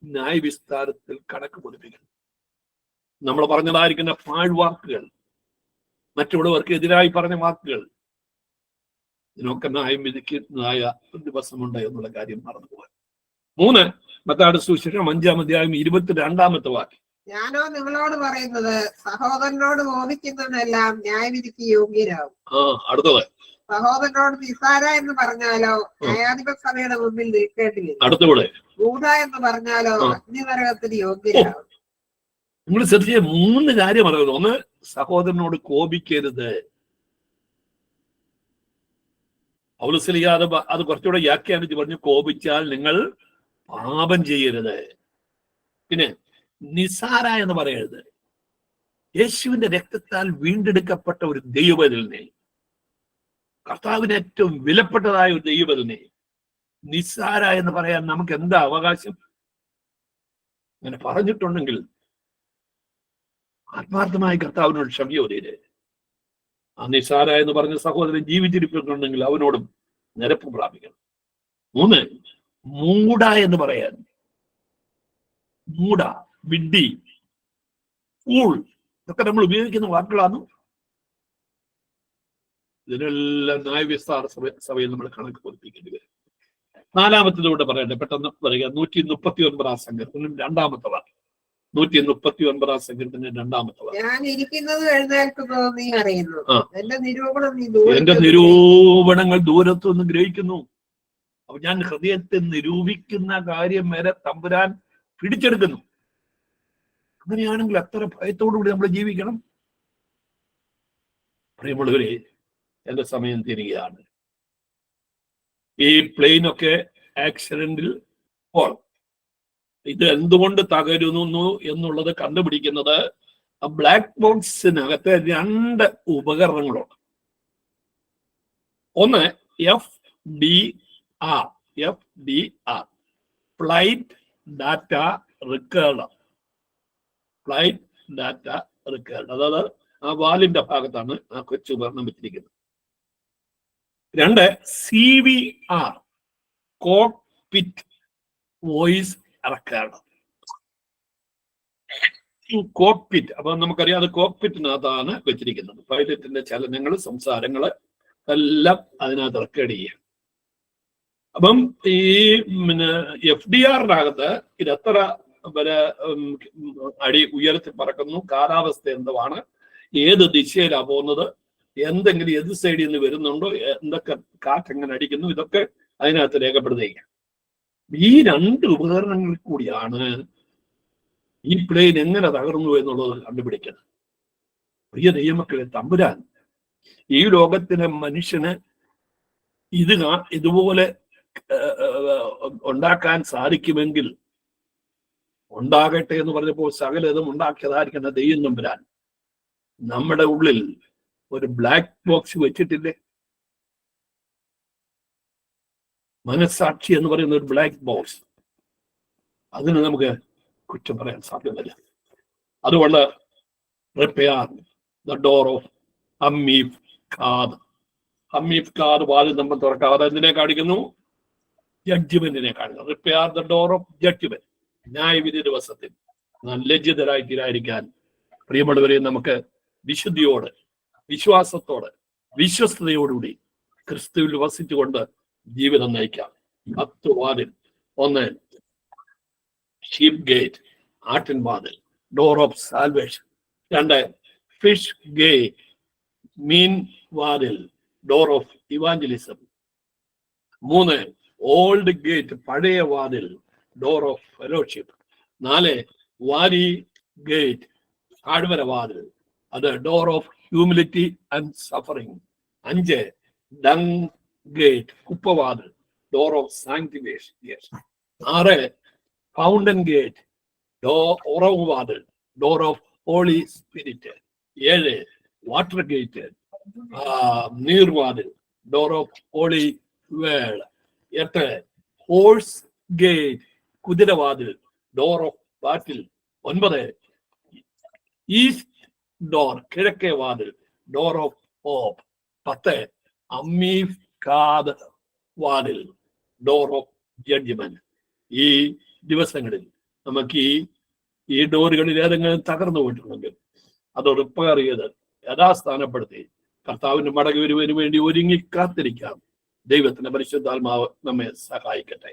ന്യായവിസ്താരത്തിൽ കണക്ക് പൊലിപ്പിക്കണം. നമ്മൾ പറഞ്ഞതായിരിക്കുന്ന പാഴ്വാക്കുകൾ, മറ്റുള്ളവർക്ക് എതിരായി പറഞ്ഞ വാക്കുകൾ, ഇതിനൊക്കെ ന്യായം വിധിക്കുന്നതായ ദിവസമുണ്ട് എന്നുള്ള കാര്യം മറന്നുപോയി. 3 മത്തായിയുടെ സുവിശേഷം 5-ാം അധ്യായം 22-ാമത്തെ വാക്യം. ഞാനോ നിങ്ങളോട് പറയുന്നത്, സഹോദരനോട് ബോധിക്കുന്നതെല്ലാം ന്യായവിധിക്ക് യോഗ്യരാകും. അടുത്തത്, സഹോദരനോട് നിസാര എന്ന് പറഞ്ഞാലോ ന്യായാധിപ സഭയുടെ മുമ്പിൽ നിൽക്കേണ്ടി വരും. അടുത്തവിടെ ഗൂഢ എന്ന് പറഞ്ഞാലോ അഗ്നിനരകത്തിന് യോഗ്യരാകും. നിങ്ങൾ ശ്രദ്ധിച്ച 3 കാര്യം പറയുന്നത്. ഒന്ന്, സഹോദരനോട് കോപിക്കരുത്. പൗലോസ്ലീഹാ അത് കുറച്ചുകൂടെ വ്യാഖ്യാനിച്ച് പറഞ്ഞു, കോപിച്ചാൽ നിങ്ങൾ പാപം ചെയ്യരുത്. പിന്നെ നിസാര എന്ന് പറയരുത്. യേശുവിന്റെ രക്തത്താൽ വീണ്ടെടുക്കപ്പെട്ട ഒരു ദൈവപൈതലിനെ, കർത്താവിന് ഏറ്റവും വിലപ്പെട്ടതായ ഒരു ദൈവപൈതലിനെ നിസാര എന്ന് പറയാൻ നമുക്ക് എന്താ അവകാശം? അങ്ങനെ പറഞ്ഞിട്ടുണ്ടെങ്കിൽ ആത്മാർത്ഥമായി കർത്താവിനോട് ക്ഷമയോടെ ആ നിസാര എന്ന് പറഞ്ഞ സഹോദരൻ ജീവിച്ചിരിക്കുന്നുണ്ടെങ്കിൽ അവനോടും നിരപ്പ് പ്രാപിക്കണം. 3, മൂട എന്ന് പറയാൻ. മൂട, വിഡ്ഢി, ഫൂൾ, ഇതൊക്കെ നമ്മൾ ഉപയോഗിക്കുന്ന വാക്കുകളാണ്. ഇതിനെല്ലാം ന്യായവിസ്താര സഭയിൽ നമ്മൾ കണക്ക് പൊലിപ്പിക്കേണ്ടി വരും. 4-ാമത്തതോടെ പറയട്ടെ, പെട്ടെന്ന് പറയുക. 139-ാം സംഘത്തിനും 2-ാമത്തെ വാക്യം. 139-ാം സംഘത്തിന്റെ 2-ാമത്തെ വാക്യം. ഞാൻ ഇരിക്കുന്നത് എഴുന്നേൽക്കുന്നു നീ അറിയുന്നു, എന്റെ നിരൂപണങ്ങൾ ദൂരത്തുനിന്ന് ഗ്രഹിക്കുന്നു. അപ്പൊ ഞാൻ ഹൃദയത്തെ നിരൂപിക്കുന്ന കാര്യം വരെ തമ്പുരാൻ പിടിച്ചെടുക്കുന്നു. അങ്ങനെയാണെങ്കിൽ എത്ര ഭയത്തോടുകൂടി നമ്മൾ ജീവിക്കണം. പ്രിയമുള്ളവരെ, എന്റെ സമയം തീരുകയാണ്. ഈ പ്ലെയിനൊക്കെ ആക്സിഡന്റിൽ ഇത് എന്തുകൊണ്ട് തകരുന്നു എന്നുള്ളത് കണ്ടുപിടിക്കുന്നത് ആ ബ്ലാക്ക് ബോക്സിനകത്തെ 2 ഉപകരണങ്ങളുണ്ട്. ഒന്ന് FDR, flight data recorder. Flight data recorder, അതായത് ആ വാലിന്റെ ഭാഗത്താണ് ആ കൊച്ചു ഉപകരണം വെച്ചിരിക്കുന്നത്. 2 CVR, cockpit voice recorder. Cockpit, അപ്പൊ നമുക്കറിയാം അത് കോക്പിറ്റിനകത്താണ് വെച്ചിരിക്കുന്നത്. പൈലറ്റിന്റെ ചലനങ്ങൾ, സംസാരങ്ങള് എല്ലാം അതിനകത്ത് റെക്കോർഡ് ചെയ്യാം. അപ്പം ഈ FDR-നകത്ത് ഇത് എത്ര വരെ അടി ഉയരത്തിൽ പറക്കുന്നു, കാലാവസ്ഥ എന്തുവാണ്, ഏത് ദിശയിലാണ് പോകുന്നത്, എന്തെങ്കിലും ഏത് സൈഡിൽ നിന്ന് വരുന്നുണ്ടോ, എന്തൊക്കെ കാറ്റെങ്ങനെ അടിക്കുന്നു, ഇതൊക്കെ അതിനകത്ത് രേഖപ്പെടുത്തുക. ഈ 2 ഉപകരണങ്ങളിൽ കൂടിയാണ് ഈ പ്ലെയിൻ എങ്ങനെ തകർന്നു എന്നുള്ളത് കണ്ടുപിടിക്കുന്നത്. പ്രിയ ദൈവമക്കളെ, തമ്പുരാൻ ഈ ലോകത്തിലെ മനുഷ്യന് ഇതുപോലെ ഉണ്ടാക്കാൻ സാധിക്കുമെങ്കിൽ ഉണ്ടാകട്ടെ എന്ന് പറഞ്ഞപ്പോൾ സകലതും ഉണ്ടാക്കിയതായിരിക്കുന്ന ദൈവം തമ്പുരാൻ നമ്മുടെ ഉള്ളിൽ ഒരു ബ്ലാക്ക് ബോക്സ് വെച്ചിട്ടില്ലേ? മനസ്സാക്ഷി എന്ന് പറയുന്ന ഒരു ബ്ലാക്ക് ബോക്സ്. അതിന് നമുക്ക് കുറ്റം പറയാൻ സാധ്യമല്ല. അതുകൊണ്ട് റിപ്പയർ ദ ഡോർ ഓഫ് ഹമ്മീഫ് ഖാദ്. ഹമ്മീഫ് ഖാദ് വാതിൽ നമ്മൾ തുറക്കാതെ എന്തിനെ കാണിക്കുന്നു? ജഡ്ജ്മെന്റിനെ കാണിക്കുന്നു. Repair the door of judgement. ന്യായവിധി ദിവസത്തിൽ ലജ്ജിതരായി തീരാതിരിക്കാൻ പ്രിയമുള്ളവരെ നമുക്ക് വിശുദ്ധിയോട്, വിശ്വാസത്തോട്, വിശ്വസ്തയോടുകൂടി ക്രിസ്തുവിൽ വസിച്ചുകൊണ്ട് ജീവിതം നയിക്കാം. 10 വാതിൽ. 1 ഷീപ്പ് ഗേറ്റ്, ആട്ടിൻ വാതിൽ, door of salvation. 2 fish gate, മീൻ വാതിൽ, door of evangelism. 3 old gate, പഴയ വാതിൽ, ഡോർ ഓഫ് ഫെലോഷിപ്പ്. 4 വാരി ഗേറ്റ്, താഴ്വര വാതിൽ, അത് door of humility and suffering. 5 dung gate, കുപ്പവാതിൽ, door of sanctification. 6 fountain gate, ഉറവ് വാതിൽ, door of holy spirit. 7 water gate, നീർവാതിൽ, door of holy word. 8 horse gate, കുതിരവാതിൽ, door of battle. 9 east door, കിഴക്കേ വാതിൽ, ഡോർ ഓഫ് ഹോപ്പ്. 10 അമ്മീഫ് ഖാദ് വാതിൽ, ഡോർ ഓഫ് ജഡ്ജ്മെന്റ്. ഈ ദിവസങ്ങളിൽ നമുക്ക് ഈ ഡോറുകളിൽ ഏതെങ്കിലും തകർന്നു പോയിട്ടുണ്ടെങ്കിൽ അത് റിപ്പയർ ചെയ്ത് യഥാസ്ഥാനപ്പെടുത്തി കർത്താവിന്റെ മടങ്ങി വരുവാന് വേണ്ടി ഒരുങ്ങി കാത്തിരിക്കാം. ദൈവത്തിന്റെ പരിശുദ്ധാത്മാവ് നമ്മെ സഹായിക്കട്ടെ.